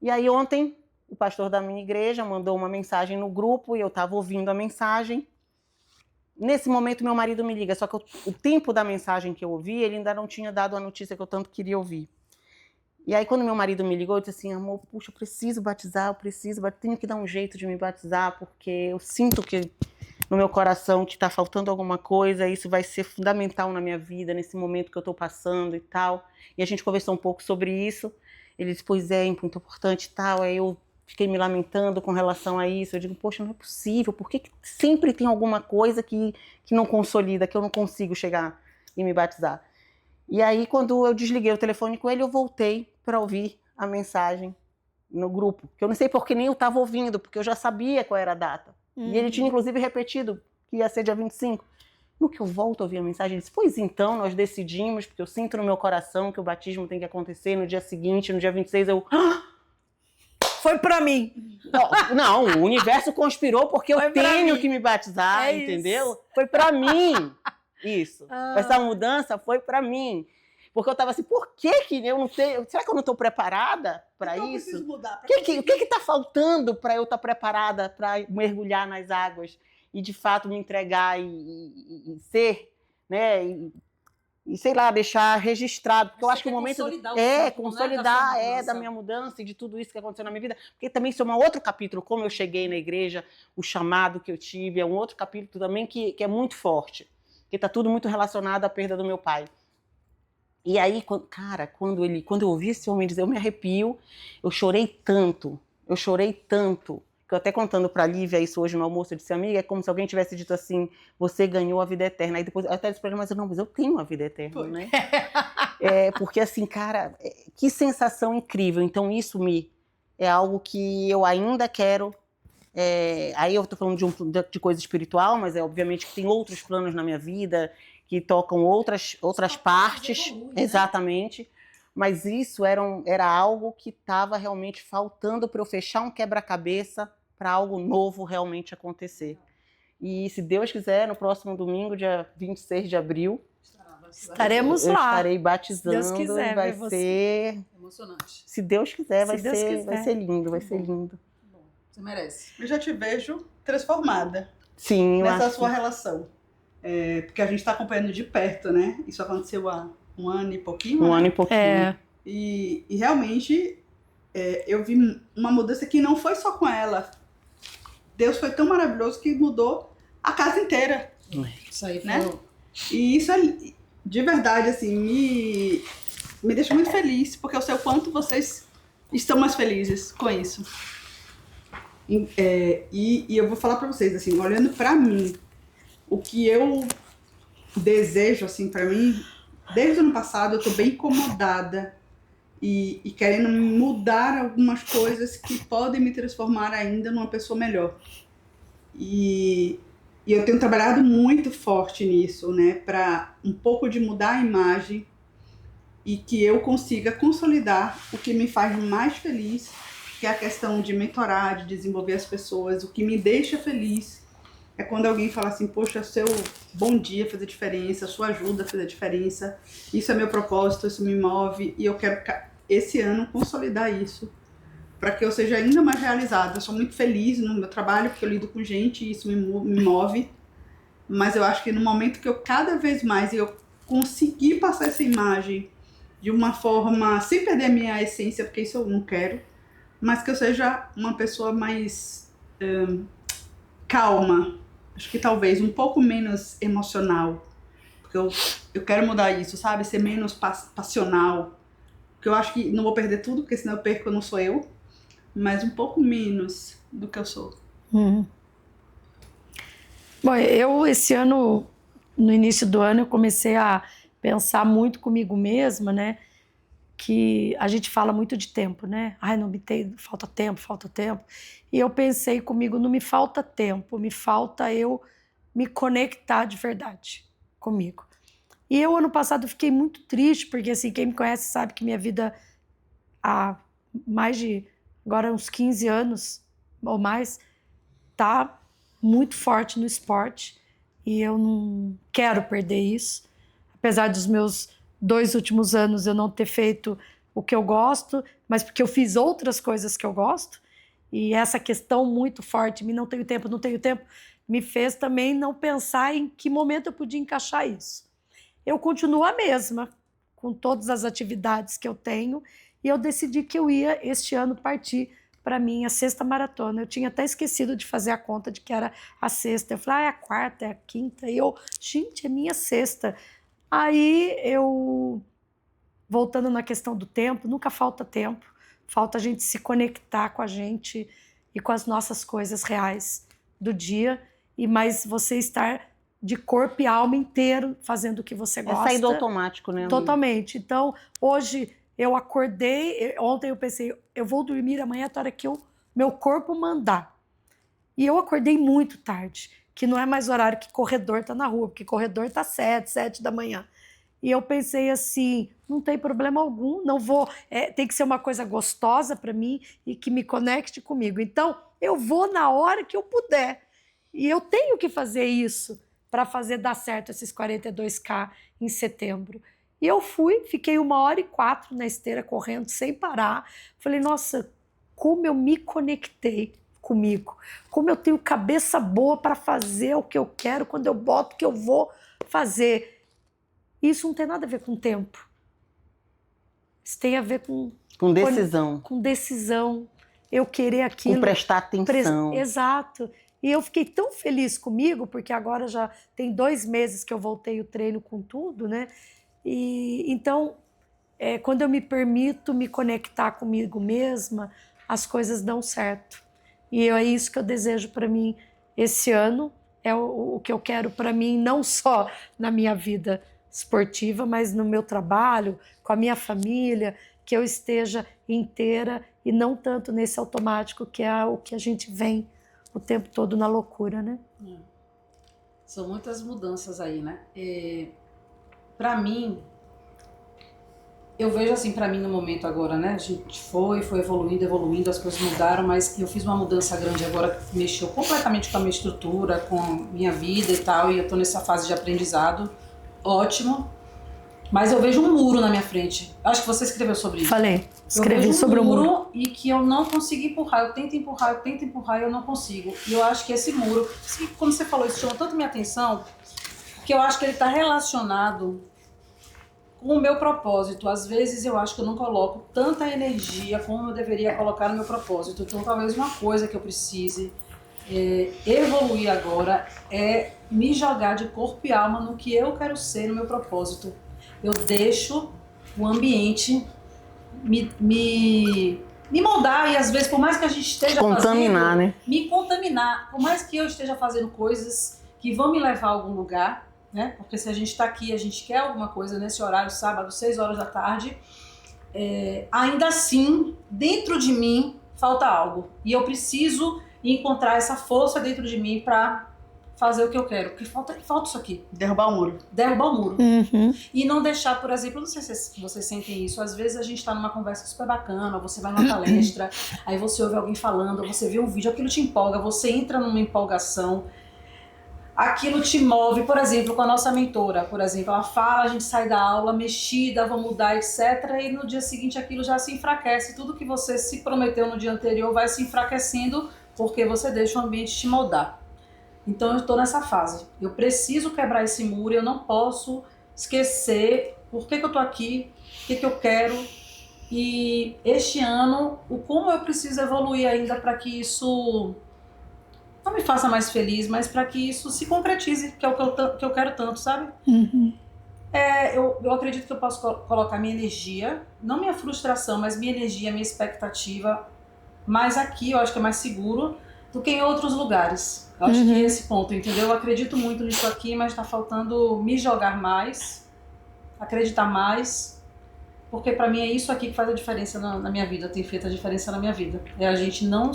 E aí ontem, o pastor da minha igreja mandou uma mensagem no grupo, e eu estava ouvindo a mensagem. Nesse momento, meu marido me liga, só que o tempo da mensagem que eu ouvi, ele ainda não tinha dado a notícia que eu tanto queria ouvir. E aí, quando meu marido me ligou, eu disse assim, amor, puxa, eu preciso batizar, tenho que dar um jeito de me batizar, porque eu sinto que no meu coração que está faltando alguma coisa, isso vai ser fundamental na minha vida, nesse momento que eu estou passando e tal. E a gente conversou um pouco sobre isso. Ele disse, pois é, muito importante e tal. Aí eu fiquei me lamentando com relação a isso. Eu digo, poxa, não é possível, por que sempre tem alguma coisa que não consolida, que eu não consigo chegar e me batizar? E aí, quando eu desliguei o telefone com ele, eu voltei para ouvir a mensagem no grupo, que eu não sei porque nem eu estava ouvindo, porque eu já sabia qual era a data. E ele tinha, inclusive, repetido que ia ser dia 25. No que eu volto a ouvir a mensagem, ele disse, pois então, nós decidimos, porque eu sinto no meu coração que o batismo tem que acontecer no dia seguinte, no dia 26, eu... Foi pra mim. Não, o universo conspirou porque Foi eu pra tenho mim. que me batizar, É entendeu? isso. Foi pra mim, isso. Ah. Essa mudança foi pra mim. Porque eu tava assim, por que eu não tenho... Será que eu não tô preparada pra Então eu isso? preciso mudar. O que tá faltando para eu estar preparada para mergulhar nas águas e, de fato, me entregar e ser, né? E, sei lá, deixar registrado. Porque eu acho que o momento... Consolidar o ciclo, consolidar, né, da sua mudança. da minha mudança e de tudo isso que aconteceu na minha vida. Porque também isso é um outro capítulo, como eu cheguei na igreja, o chamado que eu tive, é um outro capítulo também que é muito forte. Que está tudo muito relacionado à perda do meu pai. E aí, cara, quando eu ouvi esse homem dizer, eu me arrepio, eu chorei tanto, que eu até contando pra Lívia isso hoje no almoço, eu disse, amiga, é como se alguém tivesse dito assim, você ganhou a vida eterna. Aí depois, eu até disse pra ele, mas eu tenho a vida eterna, né? Porque assim, cara, que sensação incrível. Então isso é algo que eu ainda quero. Aí eu tô falando de coisa espiritual, mas obviamente que tem outros planos na minha vida, que tocam outras partes, evolui, né? exatamente, mas isso era algo que estava realmente faltando para eu fechar um quebra-cabeça para algo novo realmente acontecer. E se Deus quiser, no próximo domingo, dia 26 de abril, Estaremos eu lá. estarei batizando, Se Deus quiser, e vai ver você. ser... Emocionante. Se Deus quiser, Se Deus quiser. vai ser lindo, vai ser lindo. Bom, você merece. Eu já te vejo transformada Sim, eu nessa acho sua que... relação. Porque a gente está acompanhando de perto, né? Isso aconteceu há um ano e pouquinho. Um né? ano e pouquinho. E realmente eu vi uma mudança que não foi só com ela. Deus foi tão maravilhoso que mudou a casa inteira. Isso aí foi... Né? E isso, de verdade, assim, me deixa muito feliz, porque eu sei o quanto vocês estão mais felizes com isso. E eu vou falar pra vocês, assim, olhando pra mim, o que eu desejo, assim, pra mim, desde o ano passado eu tô bem incomodada e querendo mudar algumas coisas que podem me transformar ainda numa pessoa melhor. E eu tenho trabalhado muito forte nisso, né, pra um pouco de mudar a imagem e que eu consiga consolidar o que me faz mais feliz, que é a questão de mentorar, de desenvolver as pessoas. O que me deixa feliz é quando alguém fala assim, poxa, seu bom dia fez a diferença, sua ajuda fez a diferença, isso é meu propósito, isso me move, e eu quero, esse ano, consolidar isso, para que eu seja ainda mais realizada. Eu sou muito feliz no meu trabalho, porque eu lido com gente e isso me move, mas eu acho que no momento que eu cada vez mais eu conseguir passar essa imagem de uma forma, sem perder a minha essência, porque isso eu não quero, mas que eu seja uma pessoa mais calma, acho que talvez um pouco menos emocional, porque eu quero mudar isso, sabe? Ser menos passional, porque eu acho que não vou perder tudo, porque senão eu perco, eu não sou eu, mas um pouco menos do que eu sou. Bom, eu esse ano, no início do ano, eu comecei a pensar muito comigo mesma, né? Que a gente fala muito de tempo, né? Ai, não me tem, falta tempo. E eu pensei comigo, não me falta tempo, me falta eu me conectar de verdade comigo. E eu, ano passado, fiquei muito triste, porque assim, quem me conhece sabe que minha vida há mais de, agora uns 15 anos ou mais, tá muito forte no esporte. E eu não quero perder isso. Apesar dos meus 2 últimos anos eu não ter feito o que eu gosto, mas porque eu fiz outras coisas que eu gosto, e essa questão muito forte, não tenho tempo, me fez também não pensar em que momento eu podia encaixar isso. Eu continuo a mesma, com todas as atividades que eu tenho, e eu decidi que eu ia, este ano, partir para mim a 6ª maratona. Eu tinha até esquecido de fazer a conta de que era a 6ª. Eu falei, é a 4ª, é a 5ª, e eu, gente, é minha 6ª. Aí eu, voltando na questão do tempo, nunca falta tempo. falta a gente se conectar com a gente e com as nossas coisas reais do dia, mas você estar de corpo e alma inteiro fazendo o que você gosta. É sair do automático, né? Totalmente. Então, hoje eu acordei, ontem eu pensei, eu vou dormir amanhã até a hora que meu corpo mandar. E eu acordei muito tarde, que não é mais horário que corredor tá na rua, porque corredor tá 7 da manhã. E eu pensei assim, não tem problema algum, não vou, tem que ser uma coisa gostosa para mim e que me conecte comigo. Então, eu vou na hora que eu puder. E eu tenho que fazer isso para fazer dar certo esses 42K em setembro. E eu fui, fiquei 1h04 na esteira correndo sem parar. Falei, nossa, como eu me conectei comigo, como eu tenho cabeça boa para fazer o que eu quero, quando eu boto o que eu vou fazer. Isso não tem nada a ver com tempo. Isso tem a ver com decisão. Com decisão. Eu querer aquilo. Com prestar atenção. Exato. E eu fiquei tão feliz comigo, porque agora já tem 2 meses que eu voltei o treino com tudo, né? E então, quando eu me permito me conectar comigo mesma, as coisas dão certo. E é isso que eu desejo para mim esse ano. É o que eu quero para mim, não só na minha vida esportiva, mas no meu trabalho, com a minha família, que eu esteja inteira e não tanto nesse automático que é o que a gente vem o tempo todo na loucura, né? São muitas mudanças aí, né? Para mim, eu vejo assim, para mim no momento agora, né? A gente foi evoluindo, as coisas mudaram, mas eu fiz uma mudança grande agora que mexeu completamente com a minha estrutura, com a minha vida e tal, e eu tô nessa fase de aprendizado. Ótimo, mas eu vejo um muro na minha frente. Acho que você escreveu sobre isso. Falei, escrevi sobre o muro. E que eu não consigo empurrar. Eu tento empurrar e eu não consigo. E eu acho que esse muro, quando você falou isso, chamou tanto minha atenção, que eu acho que ele está relacionado com o meu propósito. Às vezes eu acho que eu não coloco tanta energia como eu deveria colocar no meu propósito. Então talvez uma coisa que eu precise evoluir agora é me jogar de corpo e alma no que eu quero ser, no meu propósito. Eu deixo o ambiente me moldar e às vezes, por mais que a gente esteja contaminar, né? Me contaminar, por mais que eu esteja fazendo coisas que vão me levar a algum lugar, né? Porque se a gente está aqui, a gente quer alguma coisa nesse horário, sábado, 6 horas da tarde, ainda assim, dentro de mim, falta algo. E eu preciso encontrar essa força dentro de mim para fazer o que eu quero. Porque falta isso aqui. Derrubar o muro. Derrubar o muro. Uhum. E não deixar, por exemplo, não sei se vocês sentem isso, às vezes a gente está numa conversa super bacana, você vai numa palestra, aí você ouve alguém falando, você vê um vídeo, aquilo te empolga, você entra numa empolgação, aquilo te move, por exemplo, com a nossa mentora, por exemplo, ela fala, a gente sai da aula mexida, vamos mudar, etc, e no dia seguinte aquilo já se enfraquece, tudo que você se prometeu no dia anterior vai se enfraquecendo porque você deixa o ambiente te moldar. Então eu estou nessa fase, eu preciso quebrar esse muro, eu não posso esquecer por que eu estou aqui, o que eu quero, e este ano, como eu preciso evoluir ainda para que isso não me faça mais feliz, mas para que isso se concretize, que é o que eu quero tanto, sabe? Uhum. Eu acredito que eu posso colocar minha energia, não minha frustração, mas minha energia, minha expectativa, mais aqui, eu acho que é mais seguro do que em outros lugares. Eu acho que é esse ponto, entendeu? Eu acredito muito nisso aqui, mas está faltando me jogar mais, acreditar mais, porque para mim é isso aqui que faz a diferença na minha vida, tem feito a diferença na minha vida. É a gente não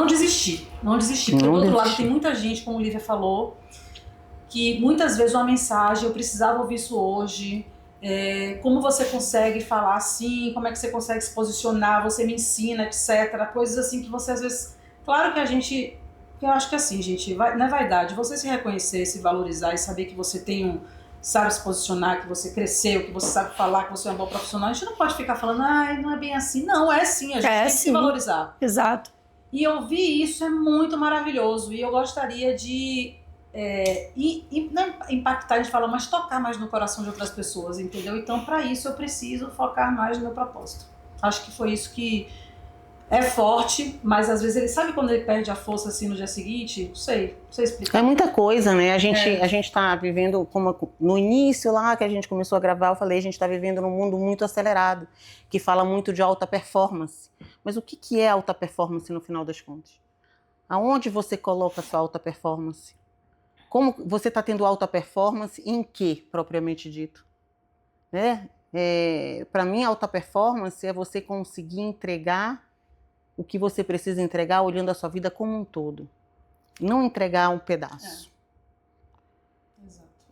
desistir. Porque do outro lado tem muita gente, como o Lívia falou, que muitas vezes uma mensagem, eu precisava ouvir isso hoje, como você consegue falar assim, como é que você consegue se posicionar, você me ensina, etc. Coisas assim que você às vezes... Claro que eu acho que assim, gente, não é vaidade, você se reconhecer, se valorizar e saber que você sabe se posicionar, que você cresceu, que você sabe falar, que você é um bom profissional, a gente não pode ficar falando, não é bem assim. Não, é sim, a gente tem que se valorizar. Exato. E ouvir isso é muito maravilhoso. E eu gostaria de não impactar, a gente fala, mas tocar mais no coração de outras pessoas, entendeu? Então, para isso, eu preciso focar mais no meu propósito. Acho que foi isso que é forte, mas às vezes ele sabe quando ele perde a força assim no dia seguinte? Não sei explicar. É muita coisa, né? A gente tá vivendo, como no início lá que a gente começou a gravar, eu falei, a gente tá vivendo num mundo muito acelerado, que fala muito de alta performance. Mas o que é alta performance no final das contas? Aonde você coloca a sua alta performance? Como você está tendo alta performance em que, propriamente dito? Né? Para mim, alta performance é você conseguir entregar o que você precisa entregar olhando a sua vida como um todo. Não entregar um pedaço.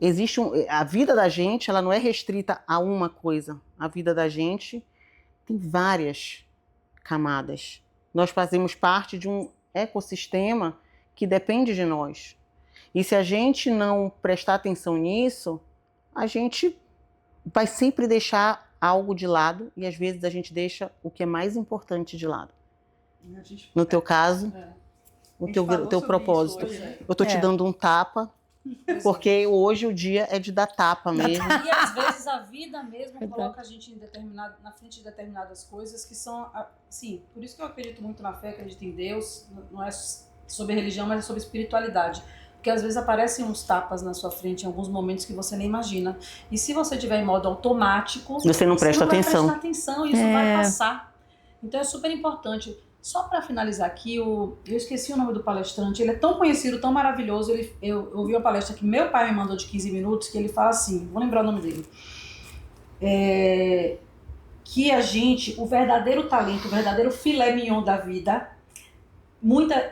Exato. A vida da gente, ela não é restrita a uma coisa. A vida da gente tem várias camadas. Nós fazemos parte de um ecossistema que depende de nós. E se a gente não prestar atenção nisso, a gente vai sempre deixar algo de lado e às vezes a gente deixa o que é mais importante de lado. No teu caso, o teu propósito. Eu tô te dando um tapa, porque hoje o dia é de dar tapa mesmo. E às vezes a vida mesmo coloca a gente na frente de determinadas coisas que são, assim, por isso que eu acredito muito na fé, acredito em Deus, não é sobre religião, mas é sobre espiritualidade. Porque às vezes aparecem uns tapas na sua frente em alguns momentos que você nem imagina. E se você estiver em modo automático, você não presta atenção. Vai prestar atenção e isso vai passar. Então é super importante. Só para finalizar aqui, eu esqueci o nome do palestrante, ele é tão conhecido, tão maravilhoso, eu ouvi uma palestra que meu pai me mandou de 15 minutos, que ele fala assim, vou lembrar o nome dele, que o verdadeiro talento, o verdadeiro filé mignon da vida,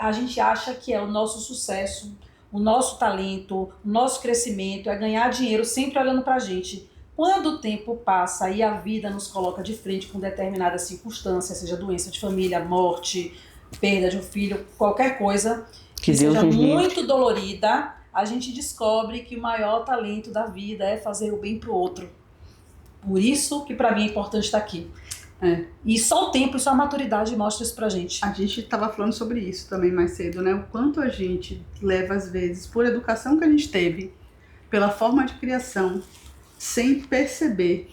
a gente acha que é o nosso sucesso, o nosso talento, o nosso crescimento, é ganhar dinheiro sempre olhando pra gente. Quando o tempo passa e a vida nos coloca de frente com determinadas circunstâncias, seja doença de família, morte, perda de um filho, qualquer coisa que seja muito dolorida, a gente descobre que o maior talento da vida é fazer o bem pro outro. Por isso que pra mim é importante estar aqui. E só o tempo e só a maturidade mostra isso pra gente. A gente estava falando sobre isso também mais cedo, né? O quanto a gente leva, às vezes, por educação que a gente teve, pela forma de criação, sem perceber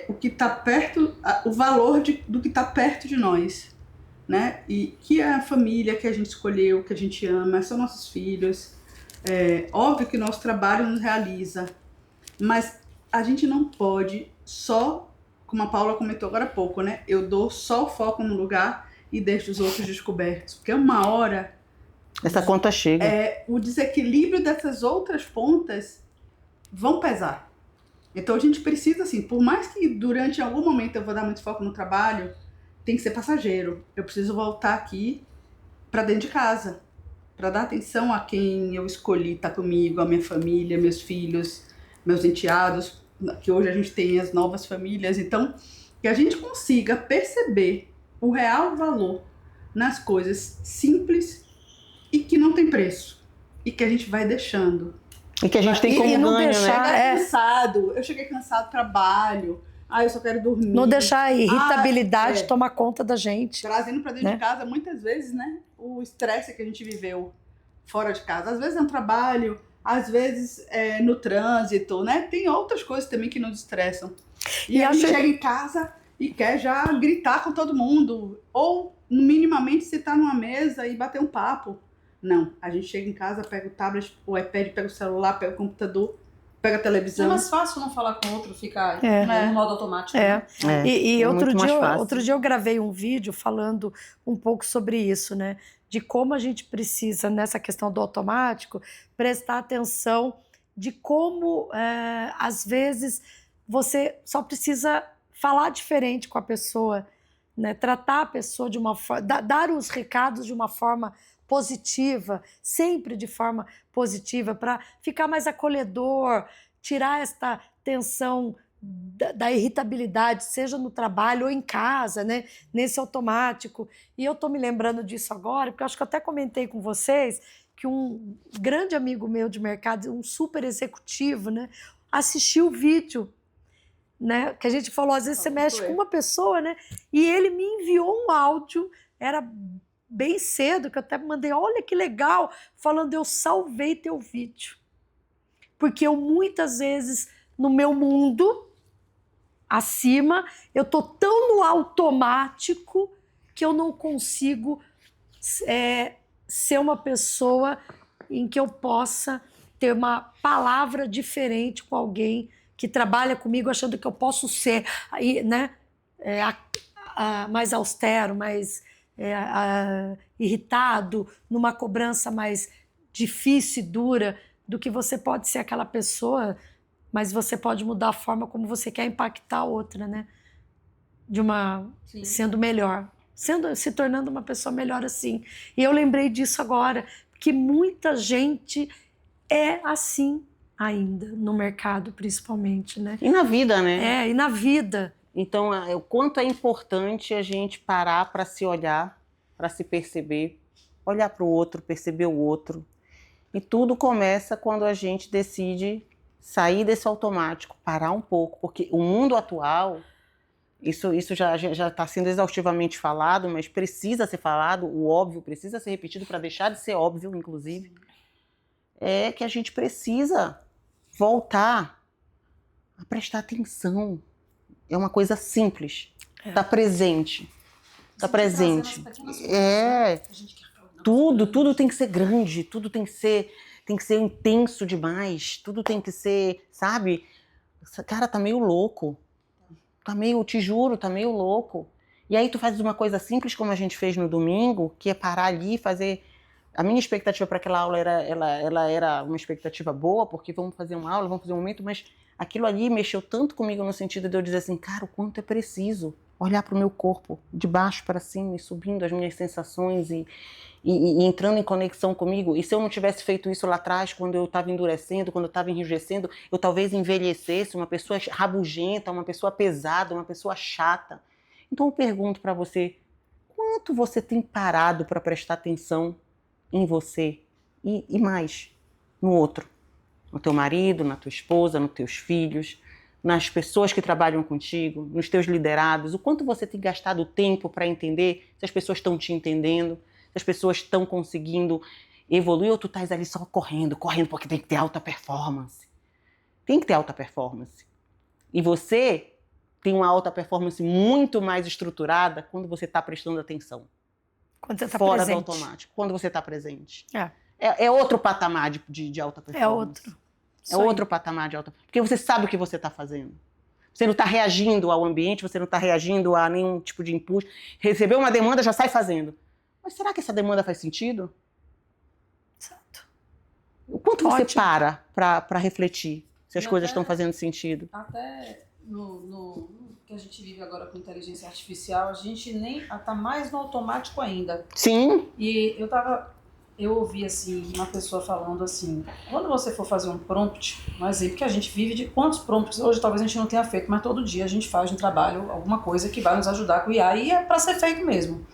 o que está perto, o valor do que está perto de nós, né? E que é a família que a gente escolheu, que a gente ama, são nossos filhos. Óbvio que nosso trabalho nos realiza, mas a gente não pode só, como a Paula comentou agora há pouco, né? Eu dou só o foco no lugar e deixo os outros descobertos, porque uma hora essa conta chega. O desequilíbrio dessas outras pontas vão pesar. Então a gente precisa, assim, por mais que durante algum momento eu vou dar muito foco no trabalho, tem que ser passageiro. Eu preciso voltar aqui para dentro de casa, para dar atenção a quem eu escolhi estar comigo, a minha família, meus filhos, meus enteados, que hoje a gente tem as novas famílias. Então, que a gente consiga perceber o real valor nas coisas simples e que não tem preço, e que a gente vai deixando. E que a gente tem como ganho, né? Eu cheguei cansado do trabalho, eu só quero dormir. Não deixar a irritabilidade tomar conta da gente. Trazendo pra dentro de casa, muitas vezes, né, o estresse que a gente viveu fora de casa. Às vezes é no trabalho, às vezes é no trânsito, né? Tem outras coisas também que nos estressam. E a gente chega em casa e quer já gritar com todo mundo. Ou, minimamente, sentar numa mesa e bater um papo. Não, a gente chega em casa, pega o tablet, o iPad, pega o celular, pega o computador, pega a televisão. É mais fácil não falar com o outro, ficar no modo automático. E outro dia eu gravei um vídeo falando um pouco sobre isso, né? De como a gente precisa, nessa questão do automático, prestar atenção de como, às vezes, você só precisa falar diferente com a pessoa, né? Tratar a pessoa de uma forma, dar os recados de uma forma positiva, sempre de forma positiva, para ficar mais acolhedor, tirar esta tensão da irritabilidade, seja no trabalho ou em casa, né? Nesse automático. E eu tô me lembrando disso agora, porque eu acho que eu até comentei com vocês que um grande amigo meu de mercado, um super executivo, né, assistiu o vídeo, né, que a gente falou, às vezes você mexe com uma pessoa, né, e ele me enviou um áudio, era bem cedo, que eu até mandei, olha que legal, falando, eu salvei teu vídeo. Porque eu muitas vezes, no meu mundo, acima, eu tô tão no automático que eu não consigo ser uma pessoa em que eu possa ter uma palavra diferente com alguém que trabalha comigo, achando que eu posso ser aí, né, mais austero, mais irritado, numa cobrança mais difícil e dura, do que você pode ser aquela pessoa, mas você pode mudar a forma como você quer impactar a outra, né? Sendo melhor, se tornando uma pessoa melhor assim. E eu lembrei disso agora, que muita gente é assim ainda, no mercado principalmente, né? E na vida, né? E na vida. Então, o quanto é importante a gente parar para se olhar, para se perceber, olhar para o outro, perceber o outro. E tudo começa quando a gente decide sair desse automático, parar um pouco, porque o mundo atual, isso já está sendo exaustivamente falado, mas precisa ser falado, o óbvio precisa ser repetido para deixar de ser óbvio, inclusive, é que a gente precisa voltar a prestar atenção. É uma coisa simples, tá presente. Tá presente. Tudo tem que ser grande, tudo tem que ser intenso demais, tudo tem que ser, sabe? Cara, tá meio louco. Te juro, tá meio louco. E aí tu fazes uma coisa simples como a gente fez no domingo, que é parar ali e fazer... A minha expectativa para aquela aula ela era uma expectativa boa, porque vamos fazer uma aula, vamos fazer um momento, mas aquilo ali mexeu tanto comigo no sentido de eu dizer assim, cara, o quanto é preciso olhar para o meu corpo, de baixo para cima, e subindo as minhas sensações e entrando em conexão comigo. E se eu não tivesse feito isso lá atrás, quando eu estava endurecendo, quando eu estava enrijecendo, eu talvez envelhecesse uma pessoa rabugenta, uma pessoa pesada, uma pessoa chata. Então eu pergunto para você, quanto você tem parado para prestar atenção em você e mais no outro? No teu marido, na tua esposa, nos teus filhos, nas pessoas que trabalham contigo, nos teus liderados, o quanto você tem gastado tempo para entender se as pessoas estão te entendendo, se as pessoas estão conseguindo evoluir, ou tu estás ali só correndo porque tem que ter alta performance. Tem que ter alta performance. E você tem uma alta performance muito mais estruturada quando você está prestando atenção. Quando você está fora presente. do automático, quando você está presente. É outro patamar de alta performance. É outro. É outro patamar de alta performance. Porque você sabe o que você está fazendo. Você não está reagindo ao ambiente, você não está reagindo a nenhum tipo de impulso. Recebeu uma demanda, já sai fazendo. Mas será que essa demanda faz sentido? Exato. O quanto você para refletir se as coisas estão fazendo sentido? Até no que a gente vive agora com inteligência artificial, a gente nem está mais no automático ainda. Sim. E eu ouvi assim, uma pessoa falando assim, quando você for fazer um prompt, um exemplo que a gente vive de quantos prompts, hoje talvez a gente não tenha feito, mas todo dia a gente faz no trabalho alguma coisa que vai nos ajudar com o IA, e é para ser feito mesmo.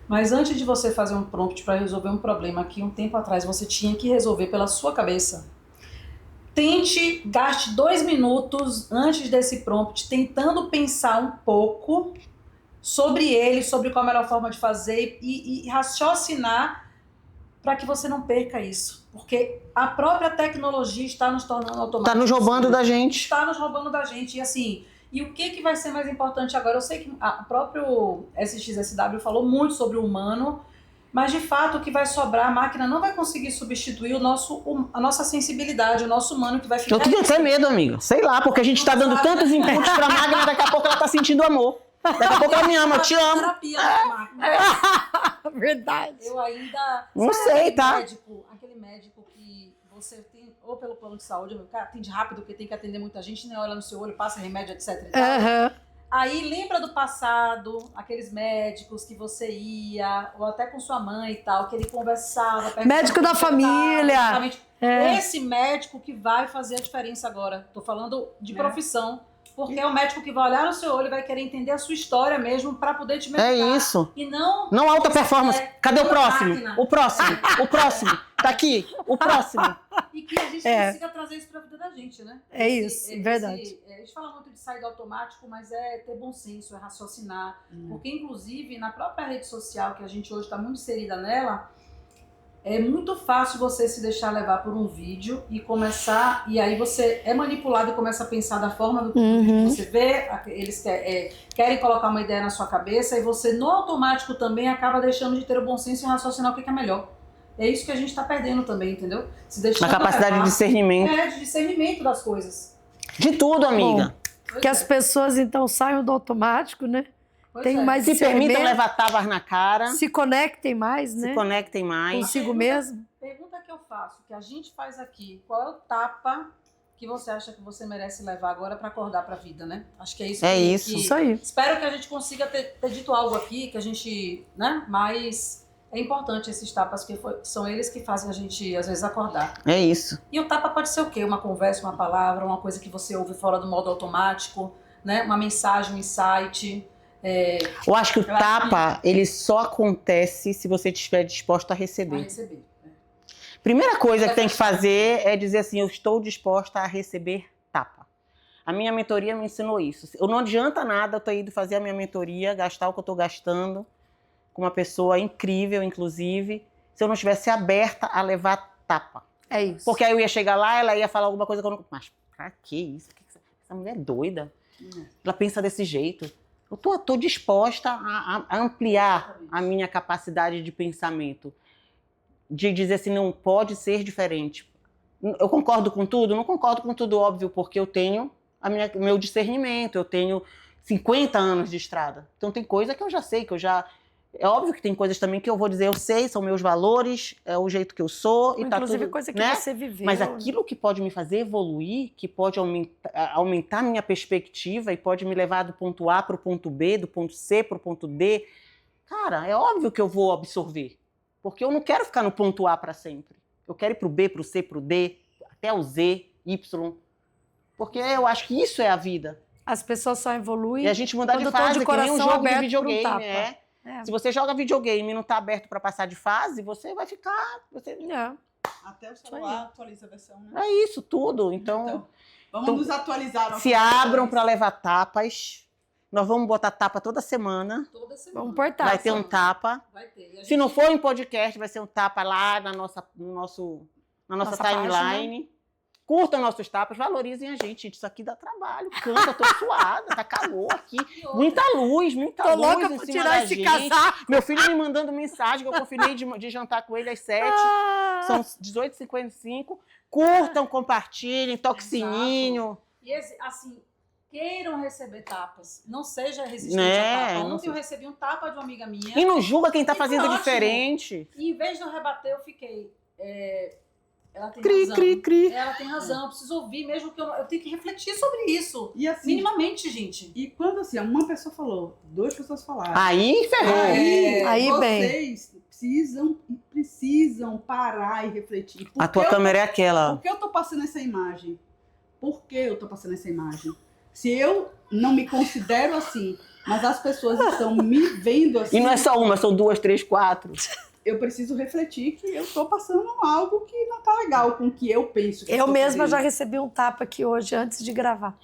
Mas antes de você fazer um prompt para resolver um problema que um tempo atrás você tinha que resolver pela sua cabeça, gaste 2 minutos antes desse prompt tentando pensar um pouco sobre ele, sobre qual a melhor forma de fazer e raciocinar para que você não perca isso. Porque a própria tecnologia está nos tornando automáticos. Está nos roubando da gente. Está nos roubando da gente. E assim, e o que vai ser mais importante agora? Eu sei que o próprio SXSW falou muito sobre o humano, mas de fato o que vai sobrar, a máquina não vai conseguir substituir a nossa sensibilidade, o nosso humano que vai ficar... Eu tenho até medo, amiga. Sei lá, porque a gente está dando tantos inputs para a máquina, daqui a pouco ela está sentindo amor. Daqui a pouco ela me ama, eu te amo. Terapia, né, máquina? Verdade. Eu ainda... Não sei, tá? Aquele médico que você tem, ou pelo plano de saúde, o cara atende rápido, porque tem que atender muita gente, nem olha no seu olho, passa remédio, etc. Aí lembra do passado, aqueles médicos que você ia, ou até com sua mãe e tal, que ele conversava. Médico da família. Esse médico que vai fazer a diferença agora. Tô falando de profissão. Porque é o médico que vai olhar no seu olho e vai querer entender a sua história mesmo para poder te medicar. É isso. E não alta performance. Cadê o próximo? Máquina. O próximo. O próximo. Tá aqui. O próximo. E que a gente consiga trazer isso pra vida da gente, né? É isso, verdade. A gente fala muito de sair do automático, mas é ter bom senso, é raciocinar. Porque, inclusive, na própria rede social, que a gente hoje está muito inserida nela, é muito fácil você se deixar levar por um vídeo e começar, e aí você é manipulado e começa a pensar da forma do vídeo que você vê, eles querem colocar uma ideia na sua cabeça e você no automático também acaba deixando de ter o bom senso e raciocinar o que é melhor. É isso que a gente tá perdendo também, entendeu? Se deixando A capacidade de discernimento. de discernimento das coisas. De tudo, amiga. Pois Que é. as pessoas, então, saiam do automático, né? Pois Tenham é. mais Se permitam discernimento, levar tapas na cara, se conectem mais, se né? conectem mais. Consigo mesmo. Pergunta que eu faço, que a gente faz aqui, qual é o tapa que você acha que você merece levar agora pra acordar pra vida, né? Acho que é isso. É que- isso. que- Isso aí. Espero que a gente consiga ter dito algo aqui, que a gente, né? Mas é importante esses tapas, porque são eles que fazem a gente, às vezes, acordar. É isso. E o tapa pode ser o quê? Uma conversa, uma palavra, uma coisa que você ouve fora do modo automático, né? Uma mensagem, um insight. Eu acho que o Eu acho tapa, ele só acontece se você estiver disposto a Pra receber. receber. Né? Primeira coisa que tem que fazer é dizer assim, eu estou disposta a receber tapa. A minha mentoria me ensinou isso. Eu não adianta nada eu ter ido fazer a minha mentoria, gastar o que eu estou gastando com uma pessoa incrível, inclusive, se eu não estivesse aberta a levar tapa. É isso. Porque aí eu ia chegar lá, ela ia falar alguma coisa que eu não... Mas pra que isso? Essa mulher é doida. Ela pensa desse jeito. Eu tô disposta a ampliar a minha capacidade de pensamento. De dizer assim, não pode ser diferente. Eu concordo com tudo? Não concordo com tudo, óbvio, porque eu tenho meu discernimento, eu tenho 50 anos de estrada. Então tem coisa que eu já sei, que eu já... É óbvio que tem coisas também que eu vou dizer, eu sei, são meus valores, é o jeito que eu sou e tá tudo... Inclusive, coisa que né? você viveu. Mas aquilo que pode me fazer evoluir, que pode aumentar minha perspectiva e pode me levar do ponto A para o ponto B, do ponto C para o ponto D, cara, é óbvio que eu vou absorver. Porque eu não quero ficar no ponto A para sempre. Eu quero ir para o B, para o C, para o D, até o Z, Y. Porque eu acho que isso é a vida. As pessoas só evoluem E a gente mudar quando de eu tô fase, de que nem um coração jogo de aberto pra um videogame, tapa. é. É. Se você joga videogame e não está aberto para passar de fase, você vai ficar... É. Até o celular atualiza a versão, né? É isso, tudo. Então Vamos nos atualizar. se abram para levar tapas. Nós vamos botar tapa toda semana. Toda semana. Vamos portar. Vai ter um tapa. Vai ter. E a Se gente- não for em podcast, vai ser um tapa lá na nossa Nossa timeline. Curtam nossos tapas, valorizem a gente. Gente, isso aqui dá trabalho. Canta, eu tô suada, tá calor aqui. E outra, Muita luz, muita Tô luz louca em pra cima tirar da esse gente. casaco. Meu filho me mandando mensagem que eu confinei de jantar com ele às 7. Ah, São 18h55. Curtam, compartilhem, toque sininho. E assim, queiram receber tapas. Não seja resistente Né? a tapa. Não Ontem eu sei. recebi um tapa de uma amiga minha. E não julga quem tá E fazendo ótimo. diferente. E em vez de eu rebater, eu fiquei... ela tem Cri, razão. cri, cri. Ela tem razão. Eu preciso ouvir, mesmo que eu tenho que refletir sobre isso. E assim, Minimamente, gente. e quando assim, uma pessoa falou, duas pessoas falaram. Aí ferrou. Aí, bem. vocês precisam parar e refletir. Por A tua que câmera é aquela. Por que eu tô passando essa imagem? Por que eu tô passando essa imagem? Se eu não me considero assim, mas as pessoas estão me vendo assim, E não é só uma, são 2, 3, 4. eu preciso refletir que eu tô passando algo que não tá legal com o que eu penso. Que eu tô mesma já fazendo. recebi um tapa aqui hoje, antes de gravar.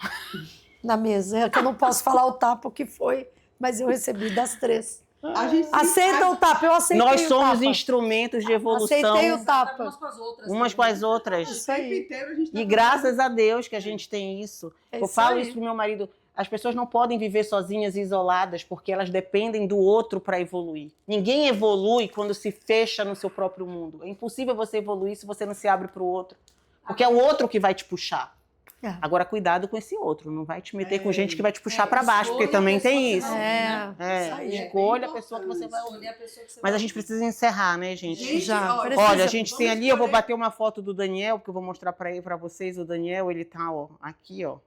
Na mesa. É que eu não posso falar o tapa o que foi, mas eu recebi das 3. A gente Aceita o tapa, eu aceitei Nós o somos tapa. instrumentos de evolução Aceitei o tapa. Umas com as outras. umas com as outras. o Isso tempo aí. inteiro a gente tá E graças a Deus que a gente tem isso. É Eu isso falo aí. isso pro meu marido. As pessoas não podem viver sozinhas e isoladas porque elas dependem do outro para evoluir. Ninguém evolui quando se fecha no seu próprio mundo. É impossível você evoluir se você não se abre para o outro. Porque é o outro que vai te puxar. É. Agora, cuidado com esse outro. Não vai te meter com É. gente que vai te puxar para baixo, porque Escolha a também pessoa tem que isso. você vai ouvir, né? É, Isso aí. escolha É a bem pessoa que você vai ouvir. Escolher a pessoa que você Mas vai a gente precisa encerrar, né, gente? Gente, Já, ó, precisa. Olha, a gente tem Vamos ali, eu vou escolher. bater uma foto do Daniel, porque eu vou mostrar para vocês. O Daniel, ele tá, ó, aqui, ó.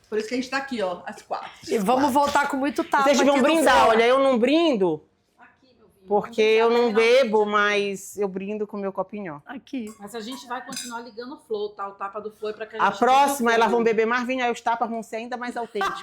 Por isso que a gente tá aqui, ó, às 4. E vamos voltar com muito tapa. Vocês vão aqui no brindar, fora. olha, eu não brindo, Aqui, meu filho. porque Vamos eu deixar não terminar o bebo, vídeo. mas eu brindo com o meu copinho, ó. Aqui. Mas a gente vai continuar ligando o flow, tá? O tapa do flow é pra que a A gente... próxima, ligue o elas flow. vão beber mais vinho, aí os tapas vão ser ainda mais autênticos.